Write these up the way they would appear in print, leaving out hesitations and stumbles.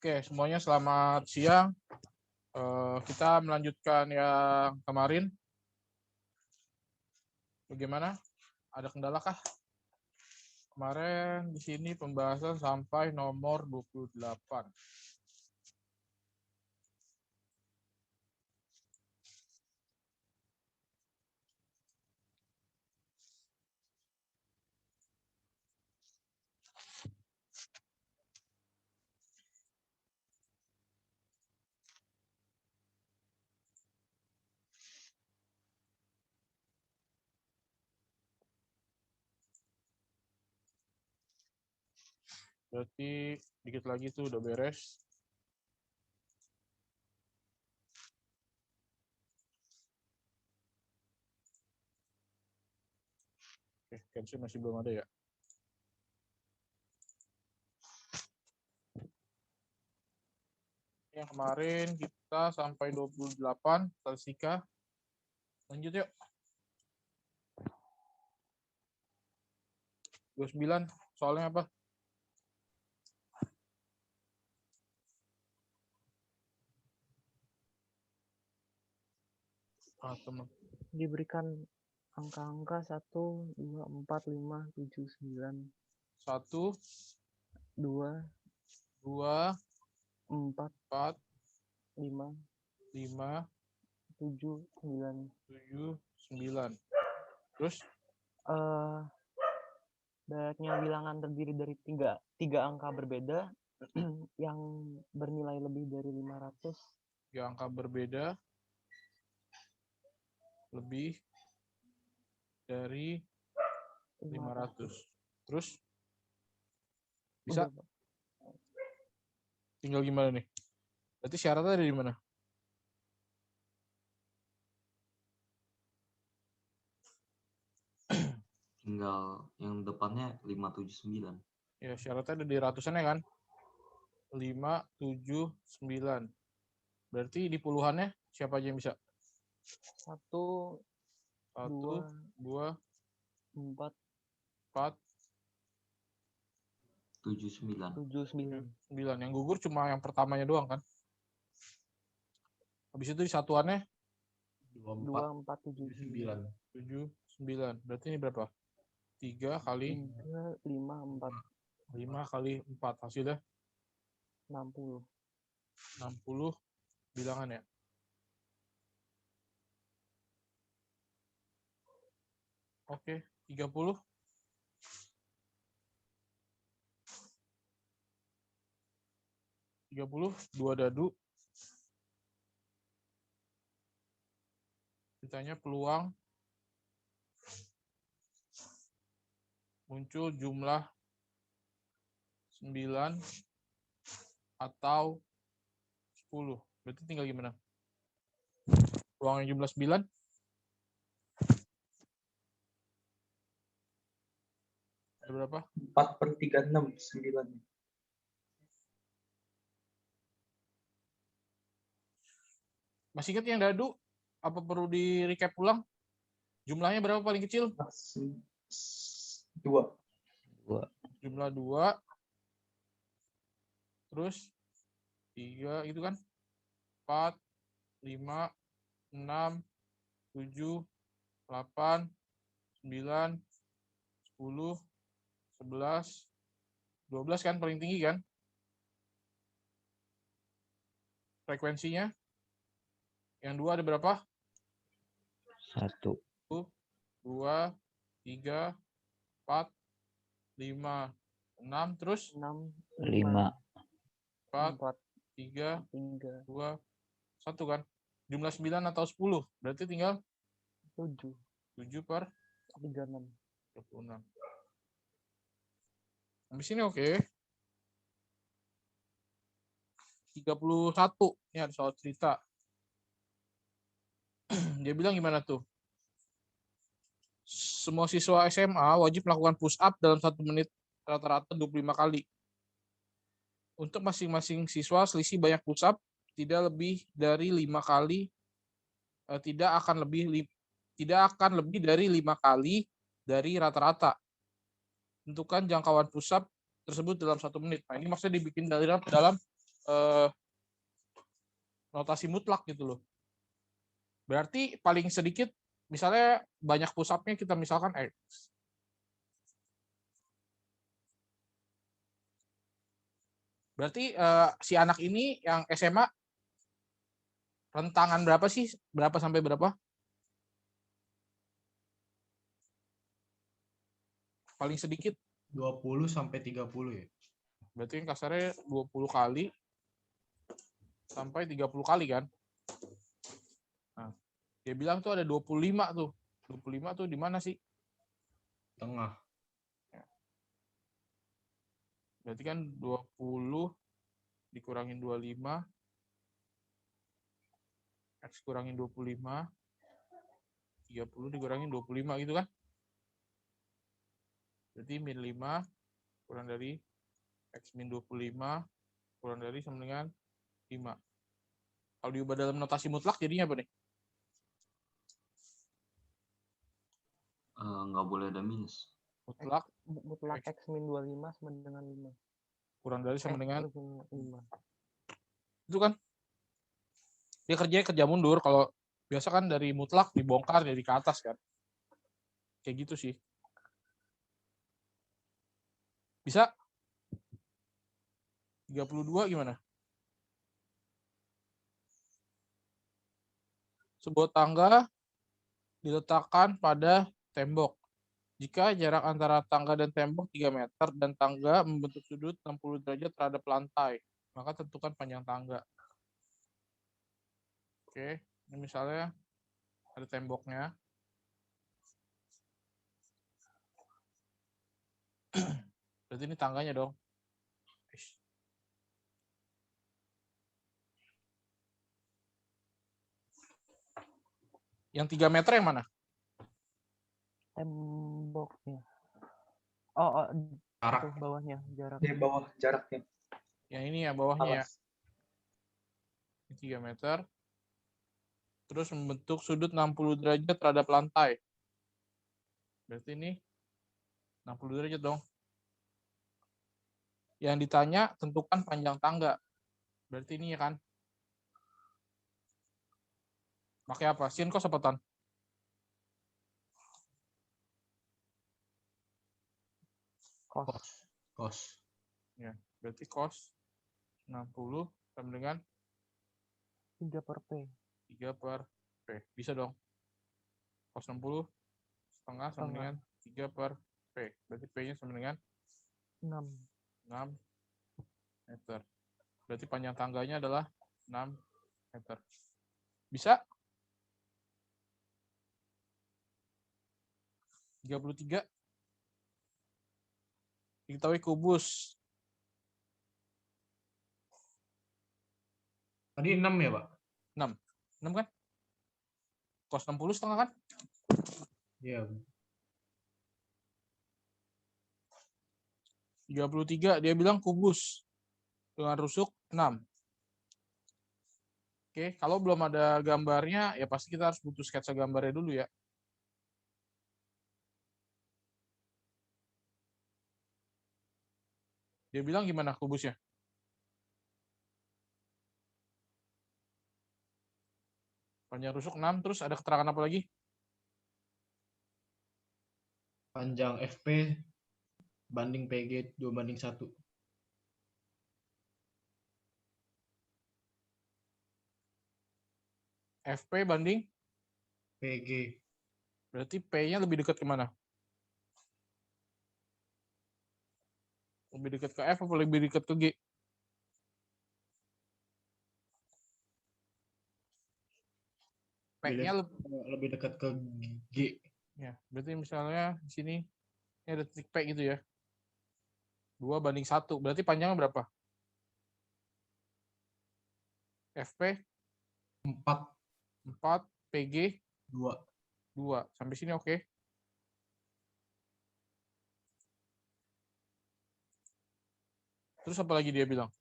Oke, semuanya selamat siang. Kita melanjutkan yang kemarin. Bagaimana? Ada kendala kah? Kemarin di sini pembahasan sampai nomor 28. Berarti dikit lagi tuh udah beres. Oke, cancel masih belum ada ya. Yang kemarin kita sampai 28, statistika. Lanjut yuk. 29, soalnya apa? Teman. Diberikan angka-angka 1, 2, 4, 5, 7, 9. 1, 2, 2, 4, 4, 5, 5, 7, 9. 7, 9. Terus? Banyaknya bilangan terdiri dari tiga angka berbeda yang bernilai lebih dari 500. 3 angka berbeda lebih dari 500. Terus? Bisa? Udah. Tinggal gimana nih? Berarti syaratnya ada di mana? Tinggal yang depannya 579. Ya, syaratnya ada di ratusannya kan? 5, 7, 9. Berarti di puluhannya siapa aja yang bisa? 1, 1, 2, 4, 4, 79. 9. Yang gugur cuma yang pertamanya doang kan? Habis itu di satuannya 2, 4, 7, 9. 7, 9. Berarti ini berapa? 3 kali 3, 5, 4. 5 kali 4. Hasilnya 60. 60 bilangan ya. Oke, 30. 30, 2 dadu. Ditanya peluang muncul jumlah 9 atau 10. Berarti tinggal gimana? Peluangnya jumlah 9. Ada berapa? 4/36, 9. Masih ingat yang dadu? Apa perlu di recap ulang? Jumlahnya berapa paling kecil? 2. Jumlah 2. Terus 3 itu kan? 4, 5, 6, 7, 8, 9, 10, 11, 12 kan paling tinggi kan? Frekuensinya? Yang 2 ada berapa? 1, 2, 3, 4, 5, 6, terus 6, 5, 4, 4, 3, 3, 2, 1 kan? Jumlah 9 atau 10. Berarti tinggal 7, 7 per 36. 26. Habis ini oke. 31. Ini ada soal cerita. Dia bilang gimana tuh? Semua siswa SMA wajib melakukan push up dalam 1 menit rata-rata 25 kali. Untuk masing-masing siswa selisih banyak push up tidak lebih dari 5 kali, tidak akan lebih dari 5 kali dari rata-rata. Tentukan jangkauan push up tersebut dalam 1 menit. Nah, ini maksudnya dibikin dalam notasi mutlak gitu loh. Berarti paling sedikit, misalnya banyak push up-nya kita misalkan X. Berarti si anak ini yang SMA rentangan berapa sih? Berapa sampai berapa? Paling sedikit. 20 sampai 30 ya. Berarti yang kasarnya 20 kali sampai 30 kali kan? Nah, dia bilang tuh ada 25 tuh. 25 tuh di mana sih? Tengah. Berarti kan 20 dikurangin 25. X kurangin 25. 30 dikurangin 25 gitu kan? Berarti min 5 kurang dari X min 25 kurang dari sama dengan 5. Kalau diubah dalam notasi mutlak jadinya apa nih? Nggak boleh ada minus. Mutlak X min 25 sama dengan 5. Kurang dari sama dengan 5. itu kan? Dia kerja mundur. Kalau biasa kan dari mutlak dibongkar jadi ke atas kan? Kayak gitu sih. Bisa? 32 gimana? Sebuah tangga diletakkan pada tembok. Jika jarak antara tangga dan tembok 3 meter dan tangga membentuk sudut 60 derajat terhadap lantai, maka tentukan panjang tangga. Oke, ini misalnya ada temboknya. Berarti ini tangganya dong. Yang 3 meter yang mana? Temboknya. Oh, Jarak. itu bawahnya jarak. Di bawah jaraknya. Yang ini ya bawahnya ya. Alas. Ini 3 meter. Terus membentuk sudut 60 derajat terhadap lantai. Berarti ini 60 derajat dong. Yang ditanya tentukan panjang tangga. Berarti ini ya kan. Pakai apa? Sin cos apa tan? Cos. Ya, berarti cos 60 sama dengan 3 per P. 3 per P. Bisa dong. Cos 60 setengah sama dengan 3 per P. Berarti P-nya sama dengan 6. 6 meter. Berarti panjang tangganya adalah 6 meter. Bisa? 33. Diketahui kubus. Tadi 6 ya, Pak? 6 kan? Cos 60 setengah kan? Iya. 33, dia bilang kubus. Dengan rusuk 6. Oke, kalau belum ada gambarnya, ya pasti kita harus butuh sketsa gambarnya dulu ya. Dia bilang gimana kubusnya? Panjang rusuk 6, terus ada keterangan apa lagi? Panjang FP banding PG 2:1. FP banding? PG. Berarti P-nya lebih dekat kemana? Lebih dekat ke F atau lebih dekat ke G? P-nya lebih dekat ke G. ya, berarti misalnya di sini ini ada titik P gitu ya. 2:1. Berarti panjangnya berapa? FP 4, PG 2. Sampai sini oke. Terus apa lagi dia bilang?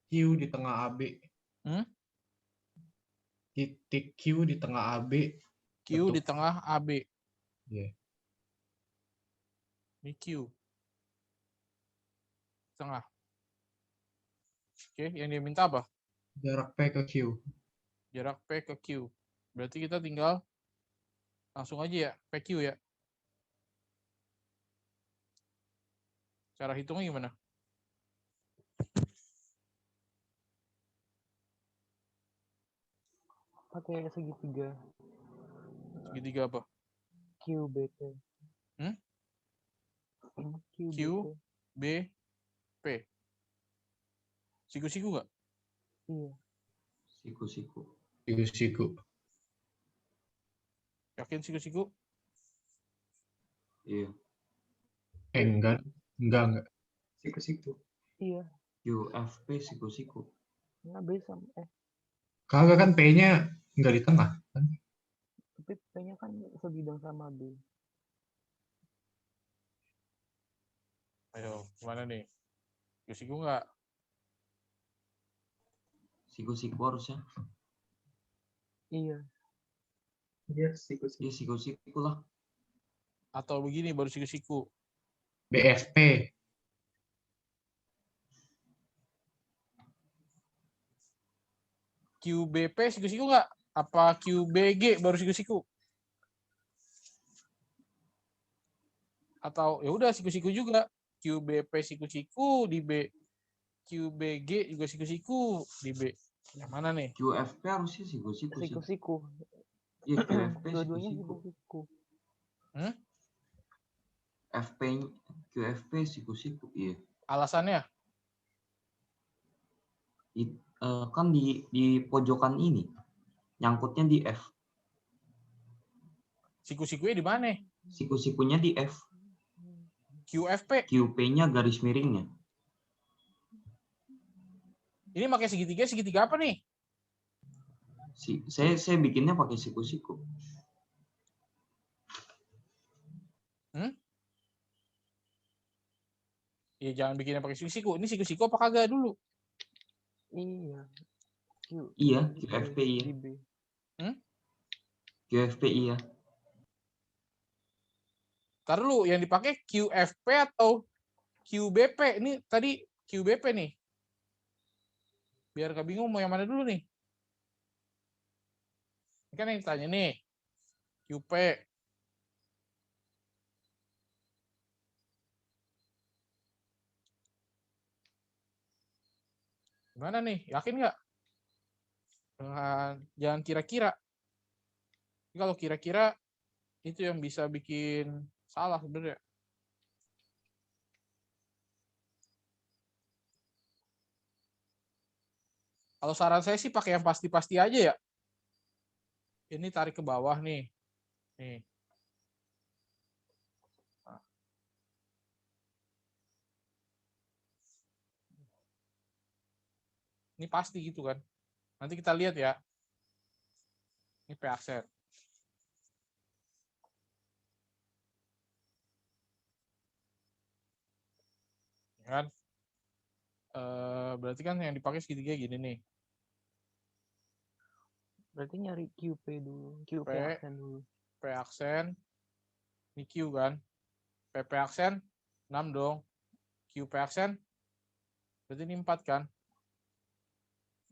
Q di tengah AB. Titik Q di tengah AB. Q di tengah AB. Yeah. Ini Q. setengah. Oke, yang dia minta apa? Jarak P ke Q. Jarak P ke Q. Berarti kita tinggal langsung aja ya, PQ ya. Cara hitungnya gimana? Pakai segitiga Segitiga apa? QBP. Hmm? QBP. Q, B, P. Siku-siku nggak? Iya. Siku-siku. Siku-siku. Yakin siku-siku? Iya. Enggak. Siku-siku. Iya. QFP siku-siku. Nggak bisa. Kagak kan P-nya nggak di tengah. Kan? Tapi P-nya kan sebidang sama B. Ayo, gimana nih? Siku-siku nggak? Siku-siku harusnya. Iya. Iya, siku-siku. Iya siku-siku lah. Atau begini baru siku-siku. BFP. QBP siku-siku nggak? Apa QBG baru siku-siku? Atau ya udah siku-siku juga. QBP siku-siku di B. QBG juga siku-siku di B. Yang mana nih? QFP harusnya siku-siku sih. Siku-siku. Iya QFP Dua-duanya siku-siku. siku-siku. FP QFP siku-siku. Iya. Alasannya? Kan di pojokan ini nyangkutnya di F. Siku-sikunya di mana? Siku-sikunya di F. QFP. QP-nya garis miringnya. Ini pakai segitiga apa nih? Saya bikinnya pakai siku-siku. Ya jangan bikinnya pakai siku-siku. Ini siku-siku apa kagak dulu? Iya. Iya, QFP iya. Di B. QFP iya. Ntar dulu, yang dipakai QFP atau QBP? Ini tadi QBP nih. Biar gak bingung mau yang mana dulu nih. Ini kan yang ditanya nih. QP. Gimana nih? Yakin nggak? Jangan kira-kira. Kalau kira-kira itu yang bisa bikin salah sebenarnya. Kalau saran saya sih pakai yang pasti-pasti aja ya. Ini tarik ke bawah nih. Nih. Nah. Ini pasti gitu kan. Nanti kita lihat ya. Ini P aksen. Kan? Berarti kan yang dipakai segitiga gini nih. Berarti nyari QP dulu. QP P. aksen dulu. P aksen. Ini Q kan. PP aksen 6 dong. QP aksen. Berarti ini 4 kan.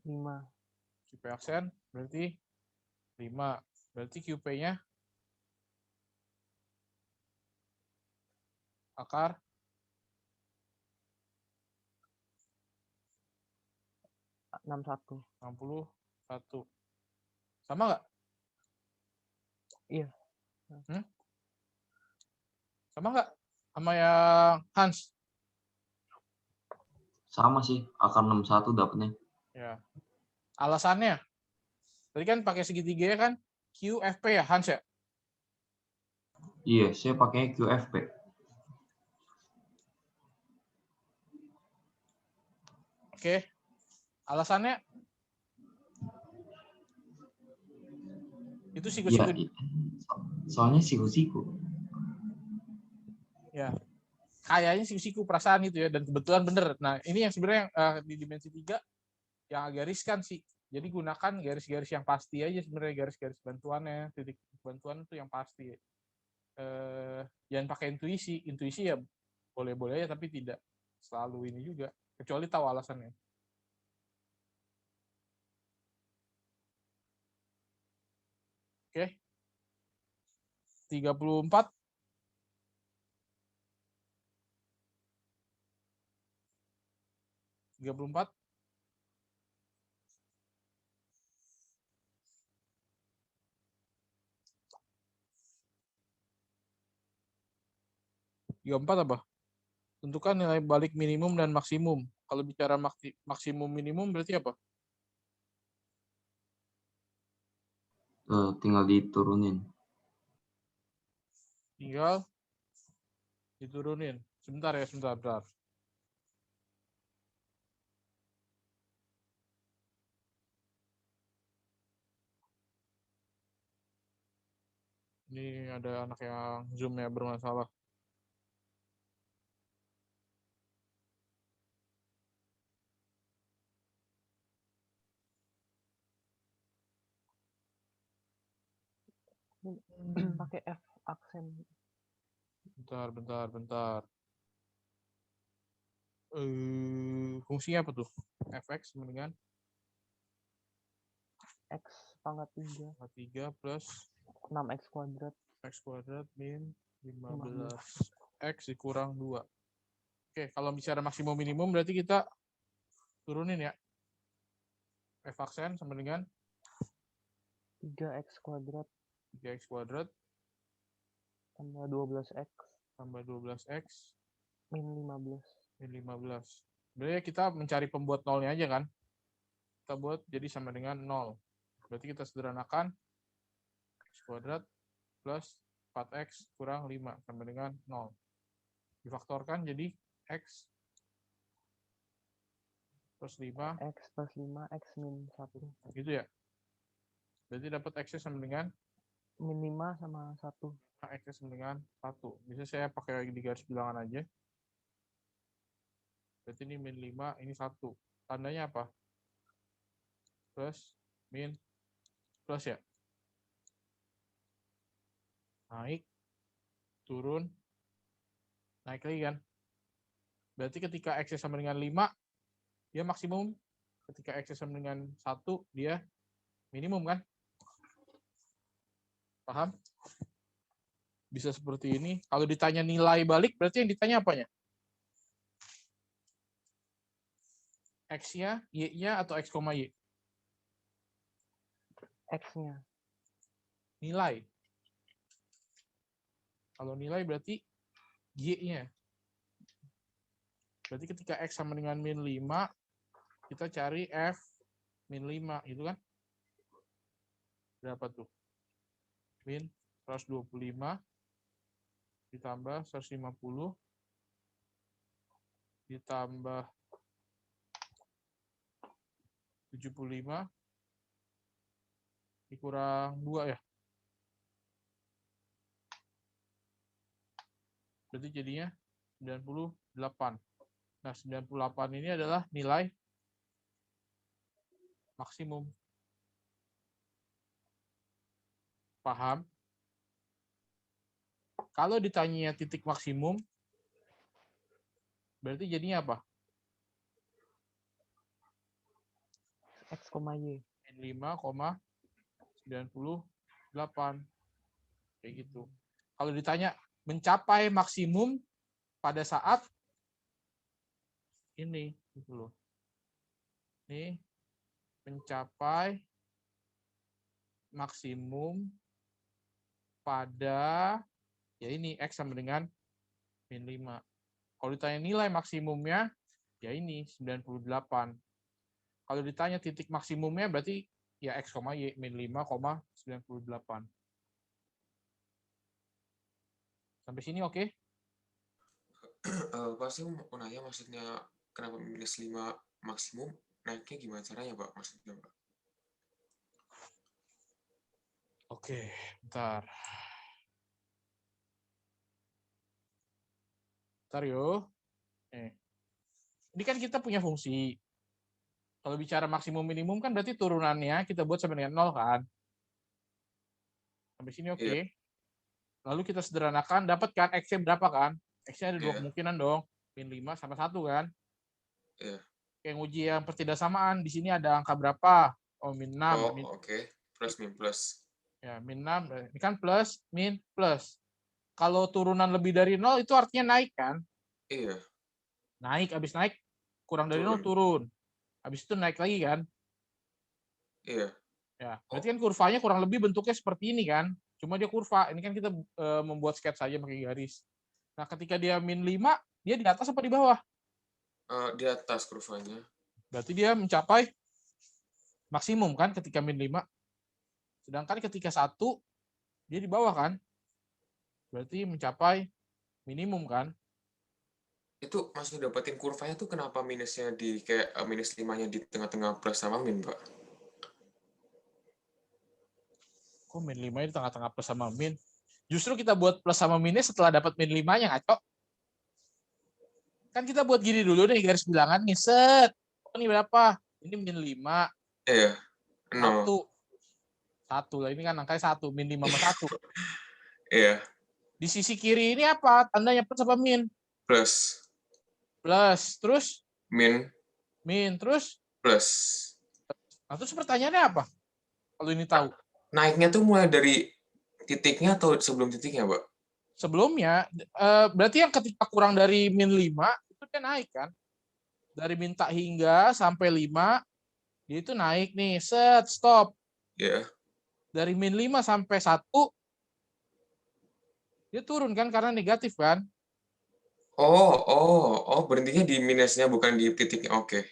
5. QP aksen berarti 5. Berarti QP-nya akar 61. 61. Sama nggak? Iya. Sama nggak? Sama yang Hans? Sama sih, akar 61 dapatnya. Ya. Alasannya? Tadi kan pakai segitiga kan QFP ya, Hans ya? Iya, saya pakai QFP. Oke. Alasannya? Itu siku-siku. Ya, soalnya siku-siku. Ya. Kayaknya siku-siku perasaan itu ya, dan kebetulan bener. Nah, ini yang sebenarnya di dimensi 3 yang agak riskan sih. Jadi gunakan garis-garis yang pasti aja sebenarnya, garis-garis bantuannya, titik bantuan itu yang pasti. Jangan pakai intuisi. Intuisi ya boleh-boleh aja tapi tidak selalu ini juga, kecuali tahu alasannya. Oke. 34. Apa? Tentukan nilai balik minimum dan maksimum. Kalau bicara maksimum minimum berarti apa? Tinggal diturunin. Tinggal diturunin. Sebentar ya, sebentar. Ini ada anak yang Zoom-nya bermasalah. Pakai F aksen. Bentar. Fungsinya apa tuh? Fx sama dengan X pangkat 3. 3 plus 6x kuadrat. X kuadrat min 15. X dikurang 2. Oke, kalau bicara maksimum minimum berarti kita turunin ya. F aksen sama dengan 3x kuadrat 3x kuadrat tambah 12x tambah 12x min 15. Berarti kita mencari pembuat nolnya aja kan? Kita buat jadi sama dengan 0. Berarti kita sederhanakan x kuadrat plus 4x kurang 5 sama dengan 0. Difaktorkan jadi x plus 5. X plus 5, X min 1. Gitu ya? Berarti dapat x sama dengan Min 5 sama 1. x sama dengan 1. Bisa saya pakai di garis bilangan aja. Berarti ini min 5, ini 1. Tandanya apa? Plus, min, plus ya? Naik, turun, naik lagi kan? Berarti ketika x sama dengan 5, dia maksimum. Ketika x sama dengan 1, dia minimum kan? Paham? Bisa seperti ini. Kalau ditanya nilai balik, berarti yang ditanya apanya? X-nya, Y-nya, atau X, Y? X-nya. Nilai. Kalau nilai berarti Y-nya. Berarti ketika X sama dengan min 5, kita cari F min 5, gitu kan? Berapa tuh? Min 125 ditambah 150 ditambah 75 dikurang 2 ya. Berarti jadinya 98. Nah, 98 ini adalah nilai maksimum. Paham? Kalau ditanya titik maksimum, berarti jadinya apa? X, Y. 5,98. Kayak gitu. Kalau ditanya mencapai maksimum pada saat ini, gitu loh. Ini mencapai maksimum pada ya ini X sama dengan min 5. Kalau ditanya nilai maksimumnya, ya ini 98. Kalau ditanya titik maksimumnya berarti ya X, Y min 5,98. Sampai sini oke? Pak, saya mau nanya maksudnya kenapa minus 5 maksimum, naiknya gimana caranya, Pak? Maksudnya, Pak? Oke, bentar. Bentar yo. Ini kan kita punya fungsi. Kalau bicara maksimum minimum kan berarti turunannya kita buat sama dengan 0 kan? Sampai sini oke? Lalu kita sederhanakan, dapat kan X-nya berapa kan? X-nya ada dua kemungkinan dong. min 5 sama 1 kan? Iya. Yang uji yang pertidaksamaan, di sini ada angka berapa? Oh, min 6. Oh, oke. Plus min plus. Ya, min 6. Ini kan plus, min, plus. Kalau turunan lebih dari 0 itu artinya naik kan? Iya, Naik, habis naik kurang dari 0 turun. Habis itu naik lagi kan? iya. Ya, berarti kan kurvanya kurang lebih bentuknya seperti ini kan? Cuma dia kurva. Ini kan kita membuat sketsa saja pakai garis. Nah, ketika dia min 5, dia di atas apa di bawah? Di atas kurvanya. Berarti dia mencapai maksimum kan ketika min 5. Sedangkan ketika 1, dia di bawah kan? Berarti mencapai minimum kan? Itu maksudnya dapetin kurvanya tuh kenapa minusnya di kayak minus 5-nya di tengah-tengah plus sama min, Pak? Kok min 5 di tengah-tengah plus sama min? Justru kita buat plus sama minnya setelah dapat min 5-nya, ngaco. Kan kita buat gini dulu nih, garis bilangan nih, set. Oh, ini berapa? Ini min 5. Iya, 0. 1 lah, ini kan angkanya 1, min 5 sama 1. Iya, Di sisi kiri ini apa? Tandanya plus apa min? plus. Plus. Terus? Min, Min. Terus? plus. Nah, terus pertanyaannya apa? Kalau ini tahu. Naiknya tuh mulai dari titiknya atau sebelum titiknya, Pak? Sebelumnya, berarti yang ketika kurang dari min 5, itu dia naik kan? Dari min tak hingga sampai 5, dia itu naik nih. Set, stop. Iya. Dari min 5 sampai 1, dia turun kan karena negatif kan? Oh, berhentinya di minusnya bukan di titiknya. Oke.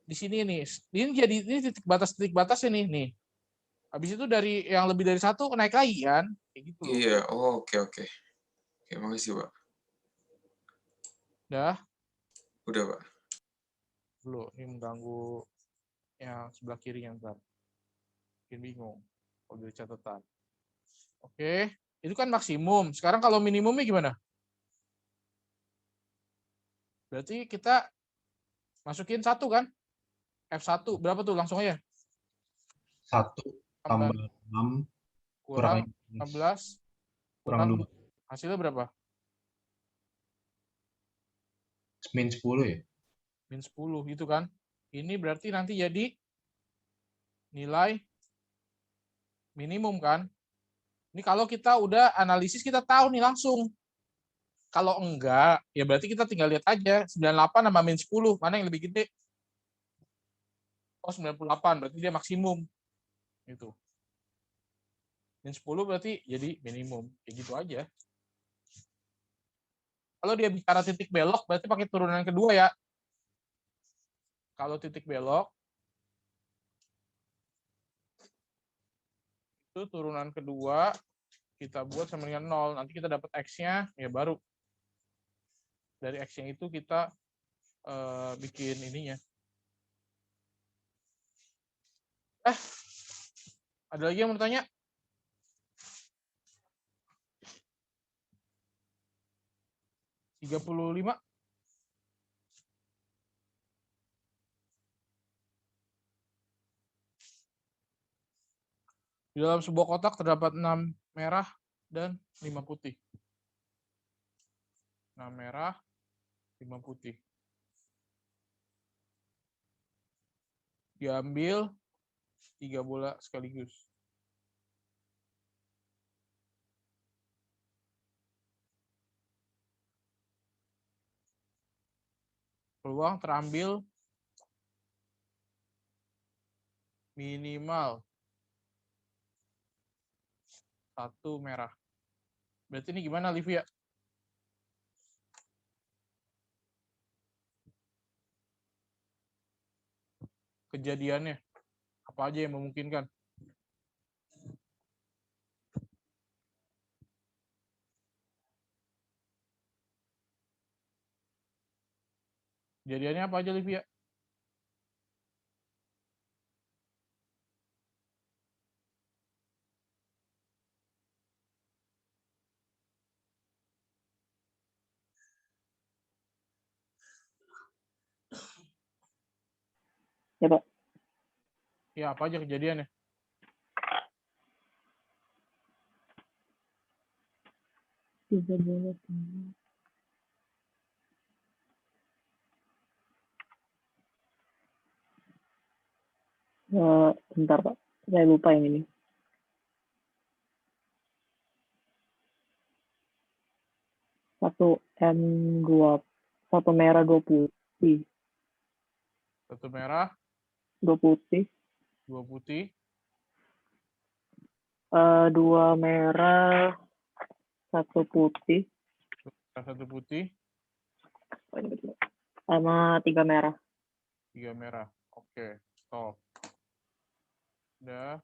Di sini nih. Ini jadi ini titik batas ini nih. Habis itu dari yang lebih dari 1 naik lagi kan? Kayak gitu loh. Iya, oke. Oke, makasih, Pak. Udah, Udah, Pak. dulu ini mengganggu yang sebelah kiri yang ntar. Bikin bingung kalau dari catatan. Oke, itu kan maksimum. Sekarang kalau minimumnya gimana? Berarti kita masukin 1 kan? F1 berapa tuh langsung aja? 1 tambah 6 Kurang kurang 15 kurang 2. Hasilnya berapa? Min 10 ya? Min 10 gitu kan. Ini berarti nanti jadi nilai minimum kan. Ini kalau kita udah analisis kita tahu nih langsung. Kalau enggak, ya berarti kita tinggal lihat aja 98 sama min 10, mana yang lebih gede? Oh, 98, berarti dia maksimum. Gitu. Min 10 berarti jadi minimum. Kayak gitu aja. Kalau dia bicara titik belok, berarti pakai turunan kedua ya. Kalau titik belok, itu turunan kedua, kita buat sama dengan 0. Nanti kita dapat X-nya, ya baru. Dari X-nya itu kita bikin ininya. Ada lagi yang mau tanya? (35) Di dalam sebuah kotak terdapat 6 merah dan 5 putih. 6 merah, 5 putih. Diambil 3 bola sekaligus. Peluang terambil minimal 1 merah. Berarti ini gimana, Livia? Kejadiannya apa aja yang memungkinkan? Kejadiannya apa aja, Livia? Ya, Pak. Ya, apa aja kejadiannya? Tiga bola Bentar Pak, saya lupa yang ini. Satu merah, 2 putih. Satu merah, 2 putih. 2 putih, 2 merah, 1 putih, 1 putih, sama 3 merah. 3 merah. Oke, stop. Udah.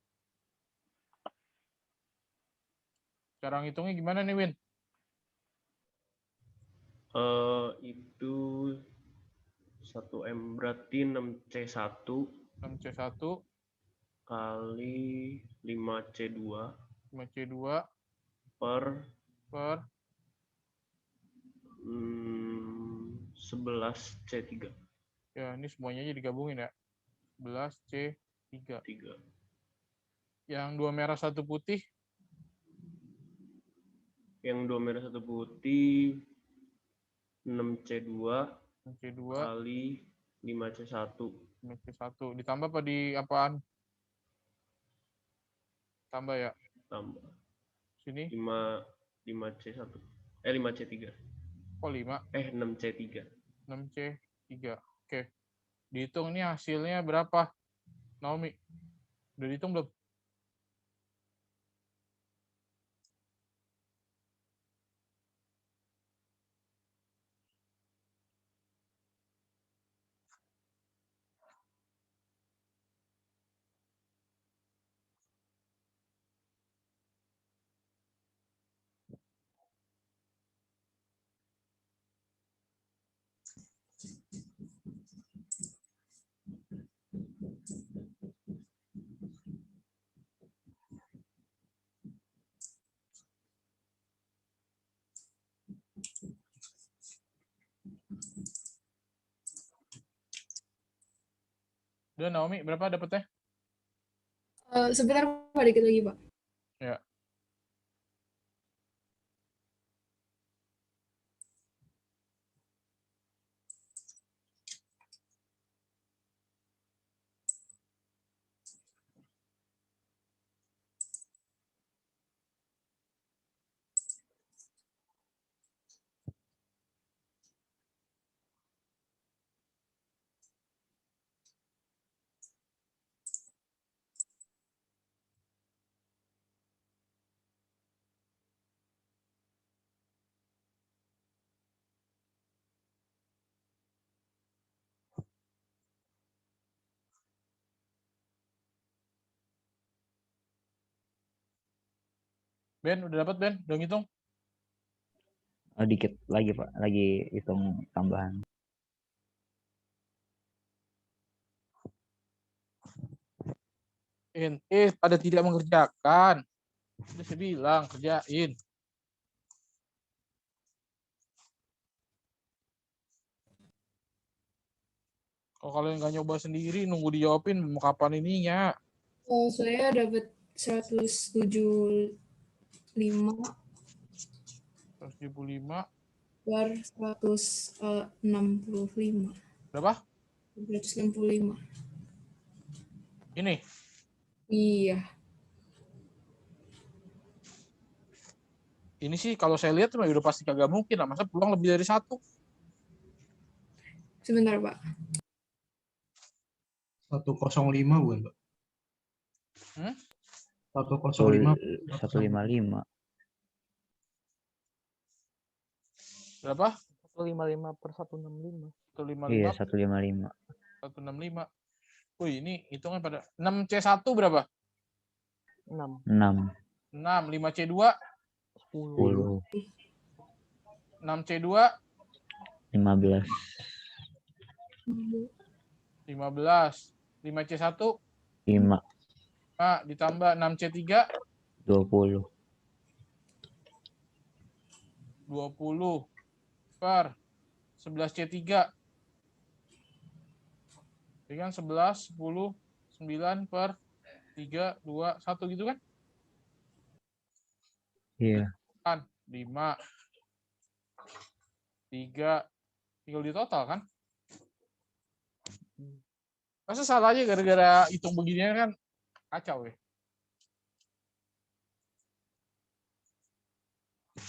Cara ngitungnya gimana nih, Win? Itu 1M berarti 6C1 6C1 kali 5C2 5C2 per per 11C3. ya ini semuanya aja digabungin ya. 11C3. 3. Yang 2 merah 1 putih Yang 2 merah 1 putih 6C2 6C2 kali 5C1 5C1 ditambah apa di apaan? Tambah ya. tambah Sini 5C1 5C3 kok 5 6C3 6C3. Oke. Dihitung ini hasilnya berapa? Naomi. Udah dihitung belum? Udah Naomi, berapa dapetnya? Sebentar Pak, dikit lagi Pak. Ya. Ben, udah dapat Ben? Udah ngitung? Dikit lagi Pak, lagi hitung tambahan. Pada tidak mengerjakan. Udah saya bilang, kerjain. Kalau kalian nggak nyoba sendiri, nunggu dijawabin, mau kapan ininya? Saya dapat 175 175 per 165. berapa? 165. Ini. Iya. Ini sih kalau saya lihat udah pasti kagak mungkin lah. Masa peluang lebih dari 1? Sebentar Pak. 105 bukan Pak? 105. 155. Berapa? 155 per 165. 155. Iya, 155. 165. Wih, ini hitungan pada 6C1 berapa? 6. 6. 6. 5C2? 10. 6C2? 15. 15. 5C1? 5. Ditambah 6C3? 20. 20 per 11C3. Jadi kan 11, 10, 9 per 3, 2, 1 gitu kan? Iya. Kan 5, 3, tinggal di total kan? Masa salah aja gara-gara hitung beginian kan kacau ya.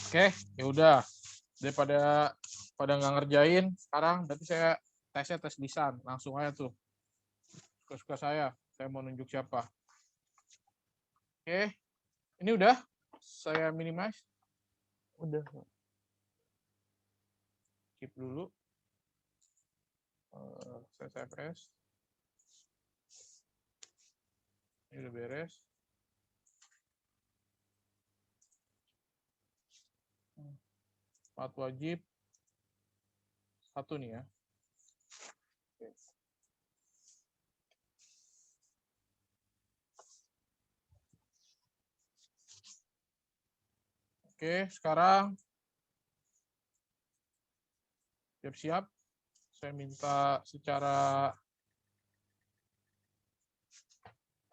Oke, ya udah. Daripada nggak ngerjain sekarang, berarti saya tesnya tes lisan. Langsung aja tuh. Suka-suka saya mau nunjuk siapa. Oke, ini udah. Saya minimize. Udah. Skip dulu. Saya press. Ini udah beres. Empat wajib. Satu nih ya. Oke, sekarang siap-siap. Saya minta secara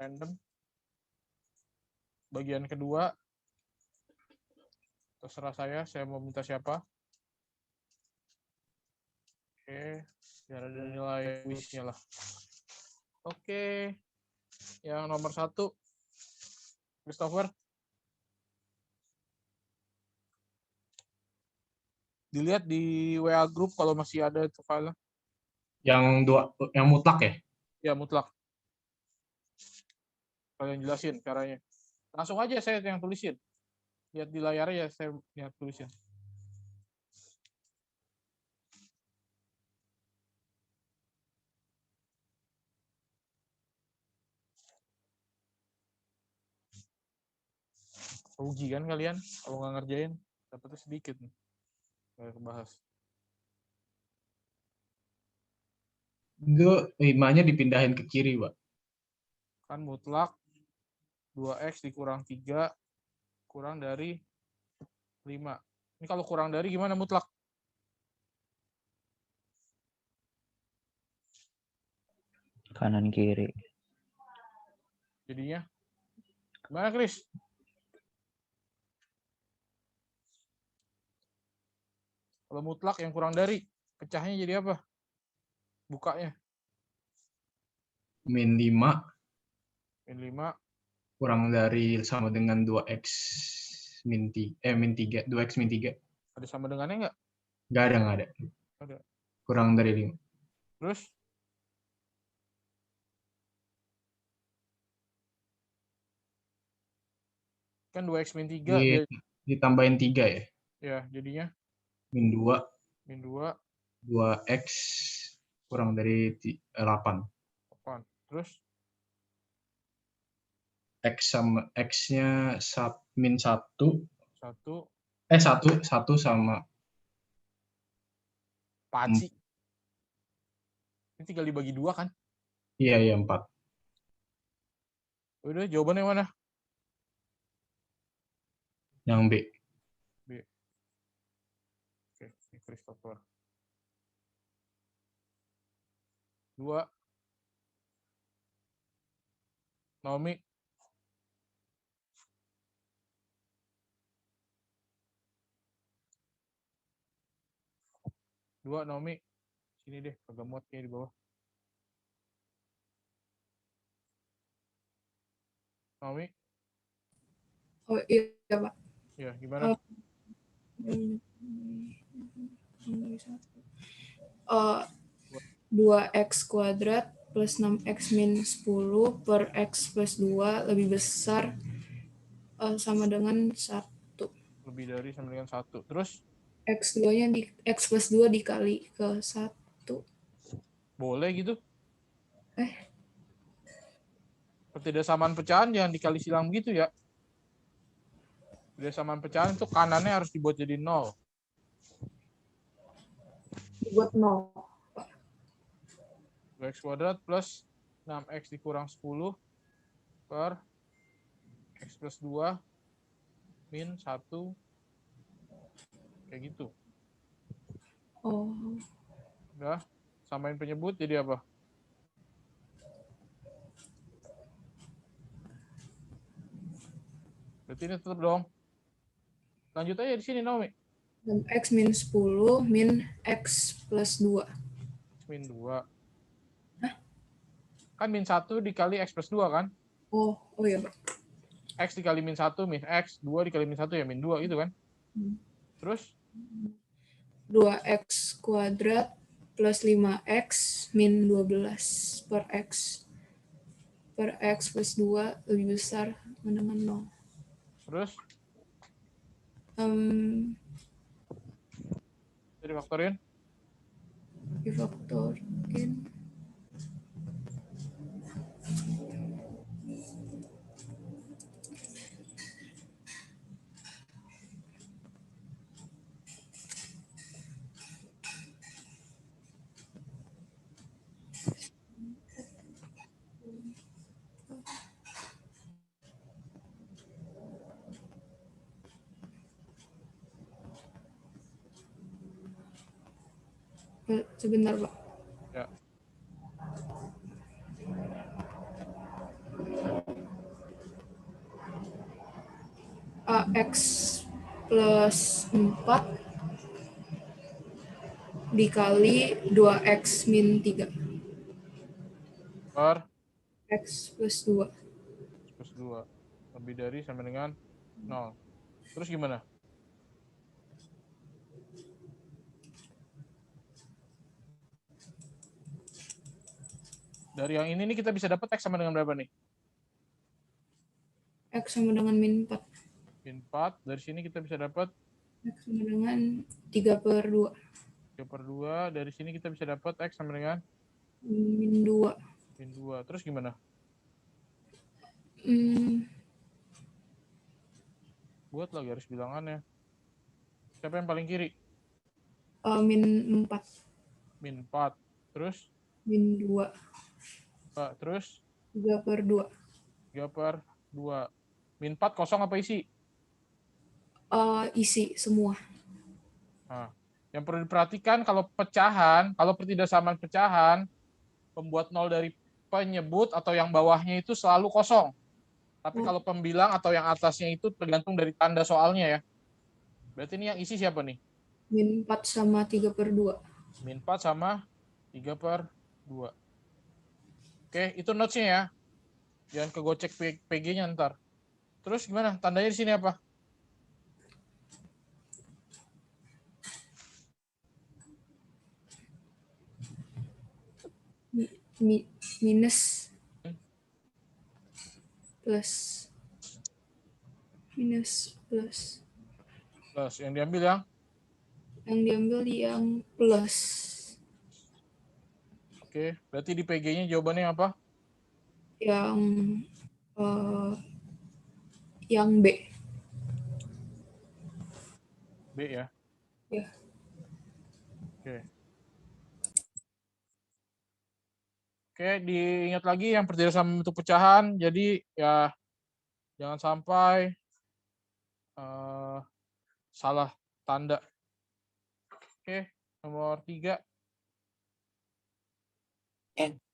random. Bagian kedua, terserah saya mau minta siapa. Oke, biar ada nilai wishnya lah. Oke, yang nomor 1, Christopher. Dilihat di WA group kalau masih ada itu file. Yang mutlak ya? Ya, mutlak. Kalian jelasin caranya. Langsung aja saya yang tulisin. Lihat di layar ya saya lihat tulisin. Rugi kan kalian kalau nggak ngerjain, dapetnya sedikit nih. Nggak kebahas. Itu 5-nya dipindahin ke kiri, Pak. Kan mutlak 2x dikurang 3 kurang dari 5. Ini kalau kurang dari gimana mutlak? Kanan kiri. Jadinya gimana, Chris? Kalau mutlak yang kurang dari, pecahnya jadi apa? Bukanya. Min 5 Min 5 kurang dari sama dengan 2x min 3. 2x min 3. ada sama dengannya nggak? Nggak ada. Ada. Kurang dari 5. Terus? Kan 2x min 3. Ditambahin 3 ya? Ya, jadinya? Min 2. Min 2. 2x kurang dari 8. 8. Terus? X sama X-nya min 1. 1 sama Paci. Ini tinggal dibagi 2 kan? Iya, 4. Udah, jawabannya mana? Yang B. Oke, ini Christopher. 2. Naomi. Naomi. Sini deh, agak muat kayak di bawah. Naomi. Oh iya Pak. Ya, gimana? 2x kuadrat plus 6x min 10 per x plus 2 lebih besar sama dengan 1. Lebih dari sama dengan 1. Terus? X2-nya X plus 2 dikali ke 1. Boleh gitu? Ketidaksamaan pecahan jangan dikali silang begitu ya. Ketidaksamaan pecahan itu kanannya harus dibuat jadi 0. Dibuat 0. 2x kuadrat plus 6x dikurang 10 per x plus 2 min 1. Kayak gitu. Oh. Udah, samain penyebut jadi apa? Berarti ini tetap dong. Lanjut aja di sini, Naomi. 6x min 10 min x plus 2. Min 2. Hah? Kan min 1 dikali X plus 2 kan? Oh iya, Pak. X dikali min 1 min X, 2 dikali min 1 ya min 2 gitu kan? Terus? 2x kuadrat plus 5x min 12 per X plus 2 lebih besar dengan 0. Terus? Difaktorin? Difaktorin. Sebentar, Pak. Ya. AX plus 4 dikali 2x min 3. Per? X plus 2. X plus 2. Lebih dari sama dengan 0. Terus gimana? Dari yang ini nih kita bisa dapat X sama dengan berapa nih? X sama dengan min 4. Min 4. Dari sini kita bisa dapat X sama dengan 3/2. 3/2. Dari sini kita bisa dapat X sama dengan min 2. Min 2. Terus gimana? Buat lagi garis bilangannya. Siapa yang paling kiri? Min 4. Min 4. Terus? Min 2. Terus? 3/2. 3/2. Min 4 kosong apa isi? Isi semua. Nah, yang perlu diperhatikan kalau pecahan, kalau pertidaksamaan pecahan, pembuat nol dari penyebut atau yang bawahnya itu selalu kosong. Tapi kalau pembilang atau yang atasnya itu tergantung dari tanda soalnya ya. Berarti ini yang isi siapa nih? Min 4 sama 3/2. Min 4 sama 3/2. Oke, itu notes-nya ya. Jangan kegocek PG-nya ntar. Terus gimana? Tandanya di sini apa? Minus plus. Minus plus. Plus. Yang diambil yang? Yang diambil yang plus. Oke, berarti di PG-nya jawabannya apa? Yang B. B ya? Ya. Oke. Oke, diingat lagi yang pertidaksamaan bentuk pecahan. Jadi ya jangan sampai salah tanda. Oke, nomor 3.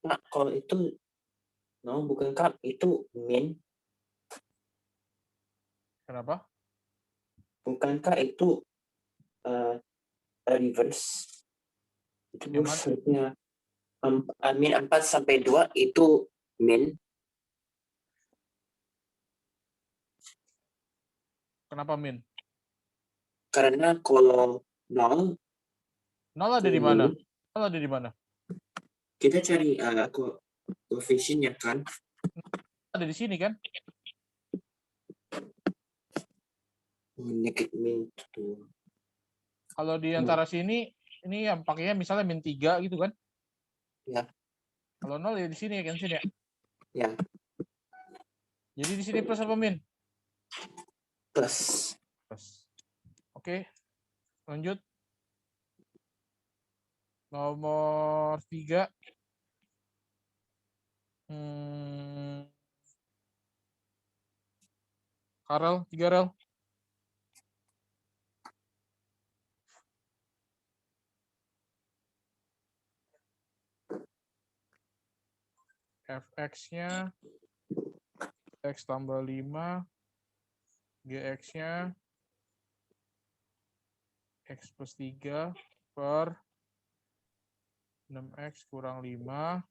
Nah, kalau itu bukan kak, itu min. Kenapa? Bukan kak, itu reverse. Itu maksudnya min 4 sampai 2 itu min. Kenapa min? Karena kalau 0 ada di mana? 0 ada di mana? Kita cari koefisiennya kan. Ada di sini kan? Min itu. Kalau di antara sini, ini yang pakainya misalnya min 3 gitu kan? Ya. Kalau 0 ya di sini kan sini ya? Ya. Jadi di sini plus apa min? Plus. Oke. Lanjut. Nomor 3. Karel, 3 rel. Fx-nya X tambah 5, Gx-nya X plus 3 per 6X kurang 5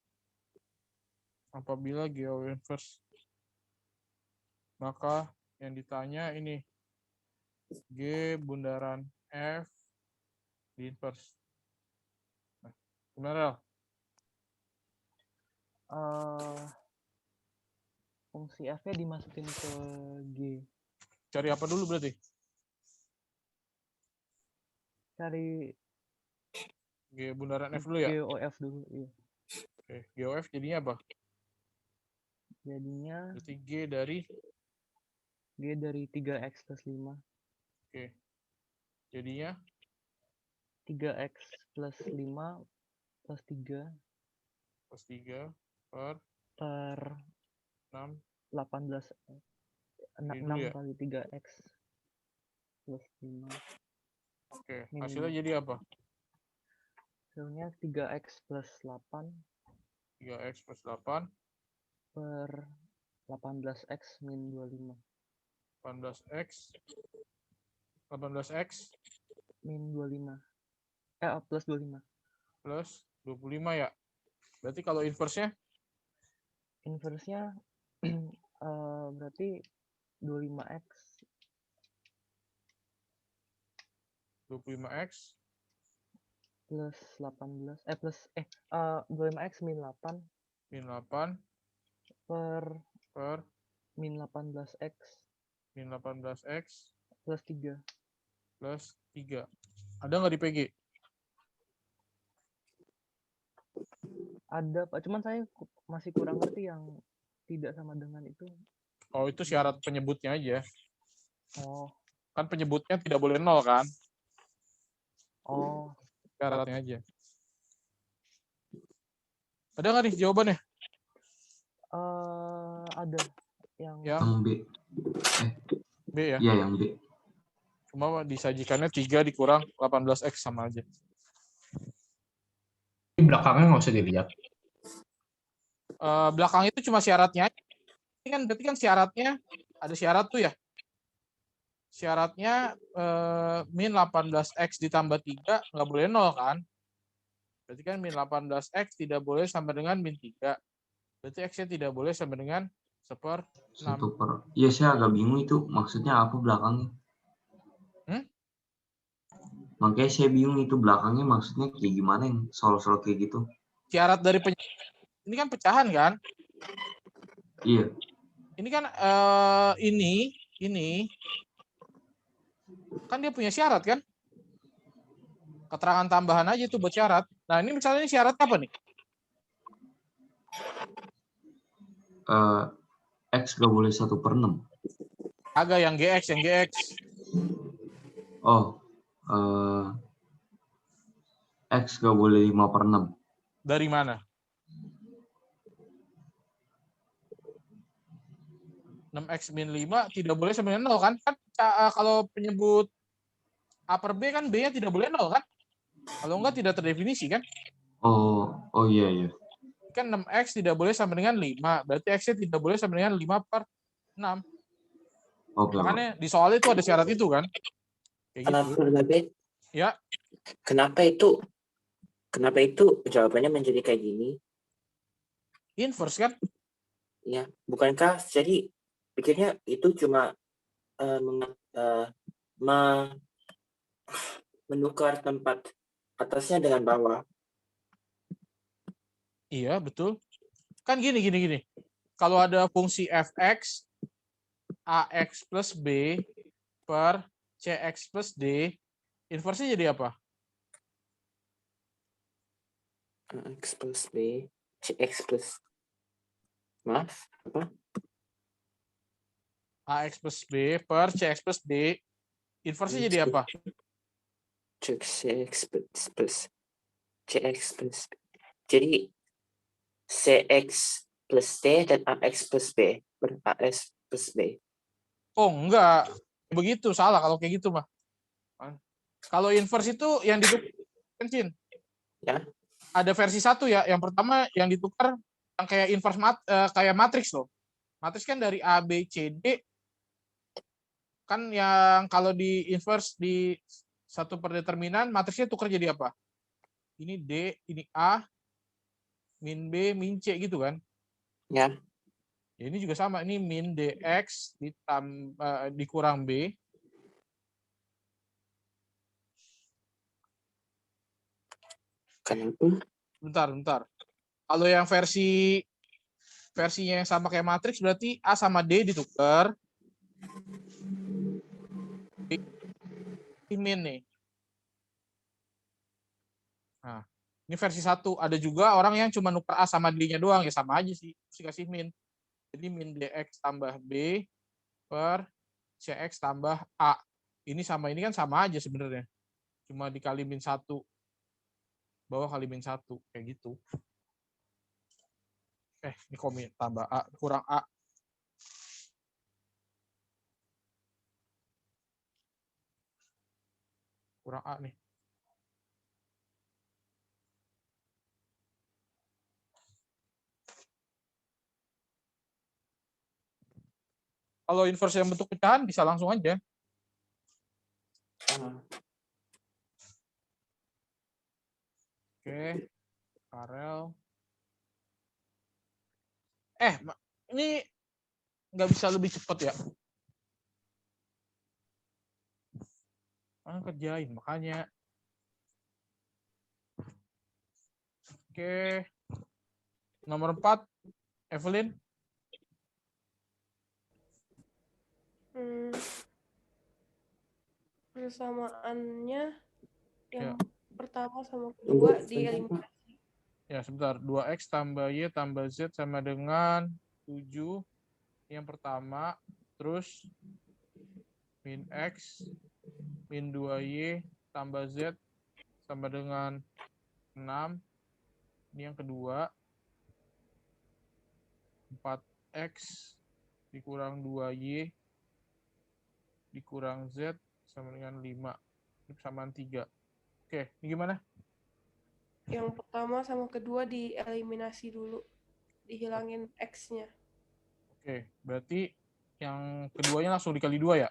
apabila GO inverse. Maka yang ditanya ini G bundaran F di inverse. Nah, gimana? Fungsi F-nya dimasukin ke G. Cari apa dulu berarti? Cari G bundaran F dulu ya? GOF dulu, iya. Oke, GOF jadinya apa? Jadinya Berarti G dari 3x plus 5. Oke. Jadinya 3x plus 5 plus 3 plus 3 per 6 6. 18 Ini 6 dulu ya? kali 3x plus 5. Oke, Min. hasilnya jadi apa? Hasilnya 3x plus 8 3x plus 8 per 18x min 25. 18x Min 25. Plus 25. plus 25 ya. Berarti kalau inverse-nya? Inverse-nya berarti 25x plus 18 25x min 8 per min 18x plus 3. Ada nggak di PG? Ada, Pak. Cuman saya masih kurang ngerti yang tidak sama dengan itu. Oh, itu syarat penyebutnya aja. Oh. Kan penyebutnya tidak boleh 0 kan? Oh. Syaratnya aja. Ada nggak nih jawabannya? Ada. Yang B. B ya? Iya, yang B. Cuma disajikannya 3 dikurang 18x sama aja. Di belakangnya nggak usah dilihat. Belakang itu cuma syaratnya. Ini kan berarti kan syaratnya ada syarat tuh ya. Syaratnya min 18x ditambah 3 nggak boleh 0 kan? Berarti kan min 18x tidak boleh sama dengan min 3. Berarti x-nya tidak boleh sama dengan 1/6. Iya, saya agak bingung itu maksudnya apa belakangnya. Makanya saya bingung itu belakangnya maksudnya kayak gimana yang soal-soal kayak gitu. Syarat dari ini kan pecahan kan? Iya. Ini kan ini kan dia punya syarat kan? Keterangan tambahan aja itu buat syarat. Nah ini misalnya ini syarat apa nih? X gak boleh 1/6. Agak yang GX. Oh, X gak boleh 5/6. Dari mana? 6x min 5 tidak boleh sama dengan 0 kan? Kan kalau penyebut A per B kan B-nya tidak boleh 0 kan? Kalau enggak tidak terdefinisi kan? Oh iya. Kan 6x tidak boleh sama dengan 5. Berarti x-nya tidak boleh sama dengan 5/6. Oke. Makanya di soal itu ada syarat itu kan? Kayak Kenapa gitu. lebih? Ya. Kenapa itu jawabannya menjadi kayak gini? Inverse kan? Ya, bukankah jadi pikirnya itu cuma menukar tempat atasnya dengan bawah. Iya, betul. Kan gini. Kalau ada fungsi fx, ax plus b per cx plus d, inversnya jadi apa? Ax plus b, cx plus... Maaf, apa? Ax plus b per cx plus d, inversnya jadi apa? Cx plus cx plus b. Jadi cx plus d dan ax plus b per as plus b. Oh, enggak. Begitu, salah kalau kayak gitu mah. Kalau inverse itu yang ditukar, ya. Ada versi 1 ya. Yang pertama yang ditukar yang kayak inverse kayak matriks loh. Matriks kan dari A, B, C, D. Kan yang kalau di inverse di satu per determinan, matriksnya tukar jadi apa? Ini D, ini A, min B, min C gitu kan. Ya. Ya, ini juga sama, ini min dx dikurang b. Kenapa? Bentar. Kalau yang versinya yang sama kayak matriks berarti A sama D ditukar. Min nih. Nah, ini versi 1. Ada juga orang yang cuma nuker A sama D-nya doang, ya sama aja sih. Terus dikasih min. Jadi min dx tambah B per cx tambah A. Ini sama ini kan sama aja sebenarnya. Cuma dikali min 1. Bawah kali min 1. Kayak gitu. Ini komen tambah A kurang A. Kurang A nih. Kalau inverse yang bentuk pecahan bisa langsung aja. Oke. Karel. Ini nggak bisa lebih cepat ya? Kerjain, makanya. Oke. Nomor 4, Evelyn. Persamaannya yang Ya. pertama sama kedua dieliminasi. Ya, sebentar. 2x tambah y tambah z sama dengan 7. Yang pertama, terus min x min 2y tambah z sama dengan 6. Ini yang kedua. 4x dikurang 2y dikurang z sama dengan 5. Ini persamaan 3. Oke, ini gimana? Yang pertama sama kedua dieliminasi dulu. Dihilangin X-nya. Oke, berarti yang keduanya langsung dikali 2 ya?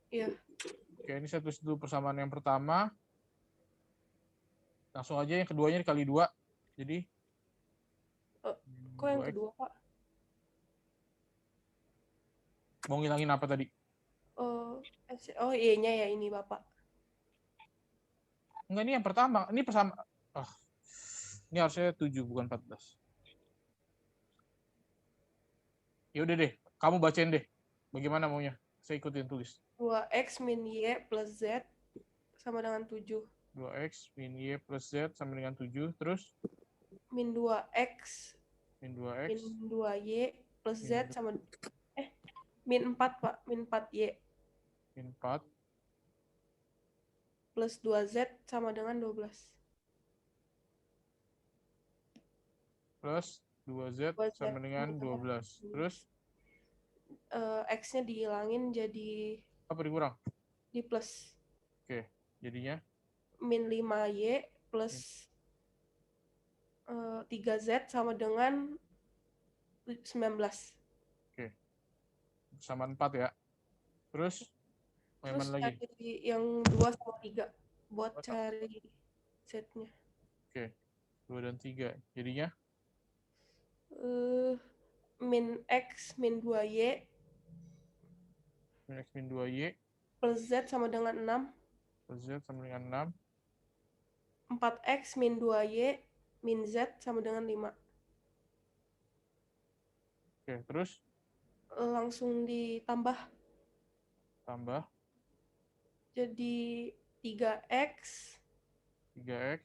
Iya. Oke, ini saya tulis dulu persamaan yang pertama. Langsung aja yang keduanya dikali 2. Jadi kok yang kedua, Pak? Mau ngilangin apa tadi? Oh, Y-nya ya ini, Bapak. Enggak, ini yang pertama. Ini persama. Ini harusnya 7 bukan 14. Ya udah deh, kamu bacain deh. Bagaimana maunya? Saya ikutin tulis. 2x min y plus z sama dengan 7. 2x min y plus z sama dengan 7. Terus? Min 2x min 2x min 2y plus z sama min 4, Pak. Min 4y. Min 4 plus 2z sama dengan 12. Plus 2z sama dengan 12. Terus? X-nya dihilangin jadi... Apa dikurang? Di plus. Oke, jadinya? Min 5y plus 3z sama dengan 19. Oke. Sama 4 ya. Terus? Terus lagi? Yang 2 sama 3 buat cari z-nya. Oke. 2 dan 3. Jadinya? Min x min 2y. Min x min 2y. Plus z sama dengan 6. Plus z sama dengan 6. 4x min 2y min z sama dengan 5. Oke, terus? Langsung ditambah. Tambah. Jadi 3x. 3x.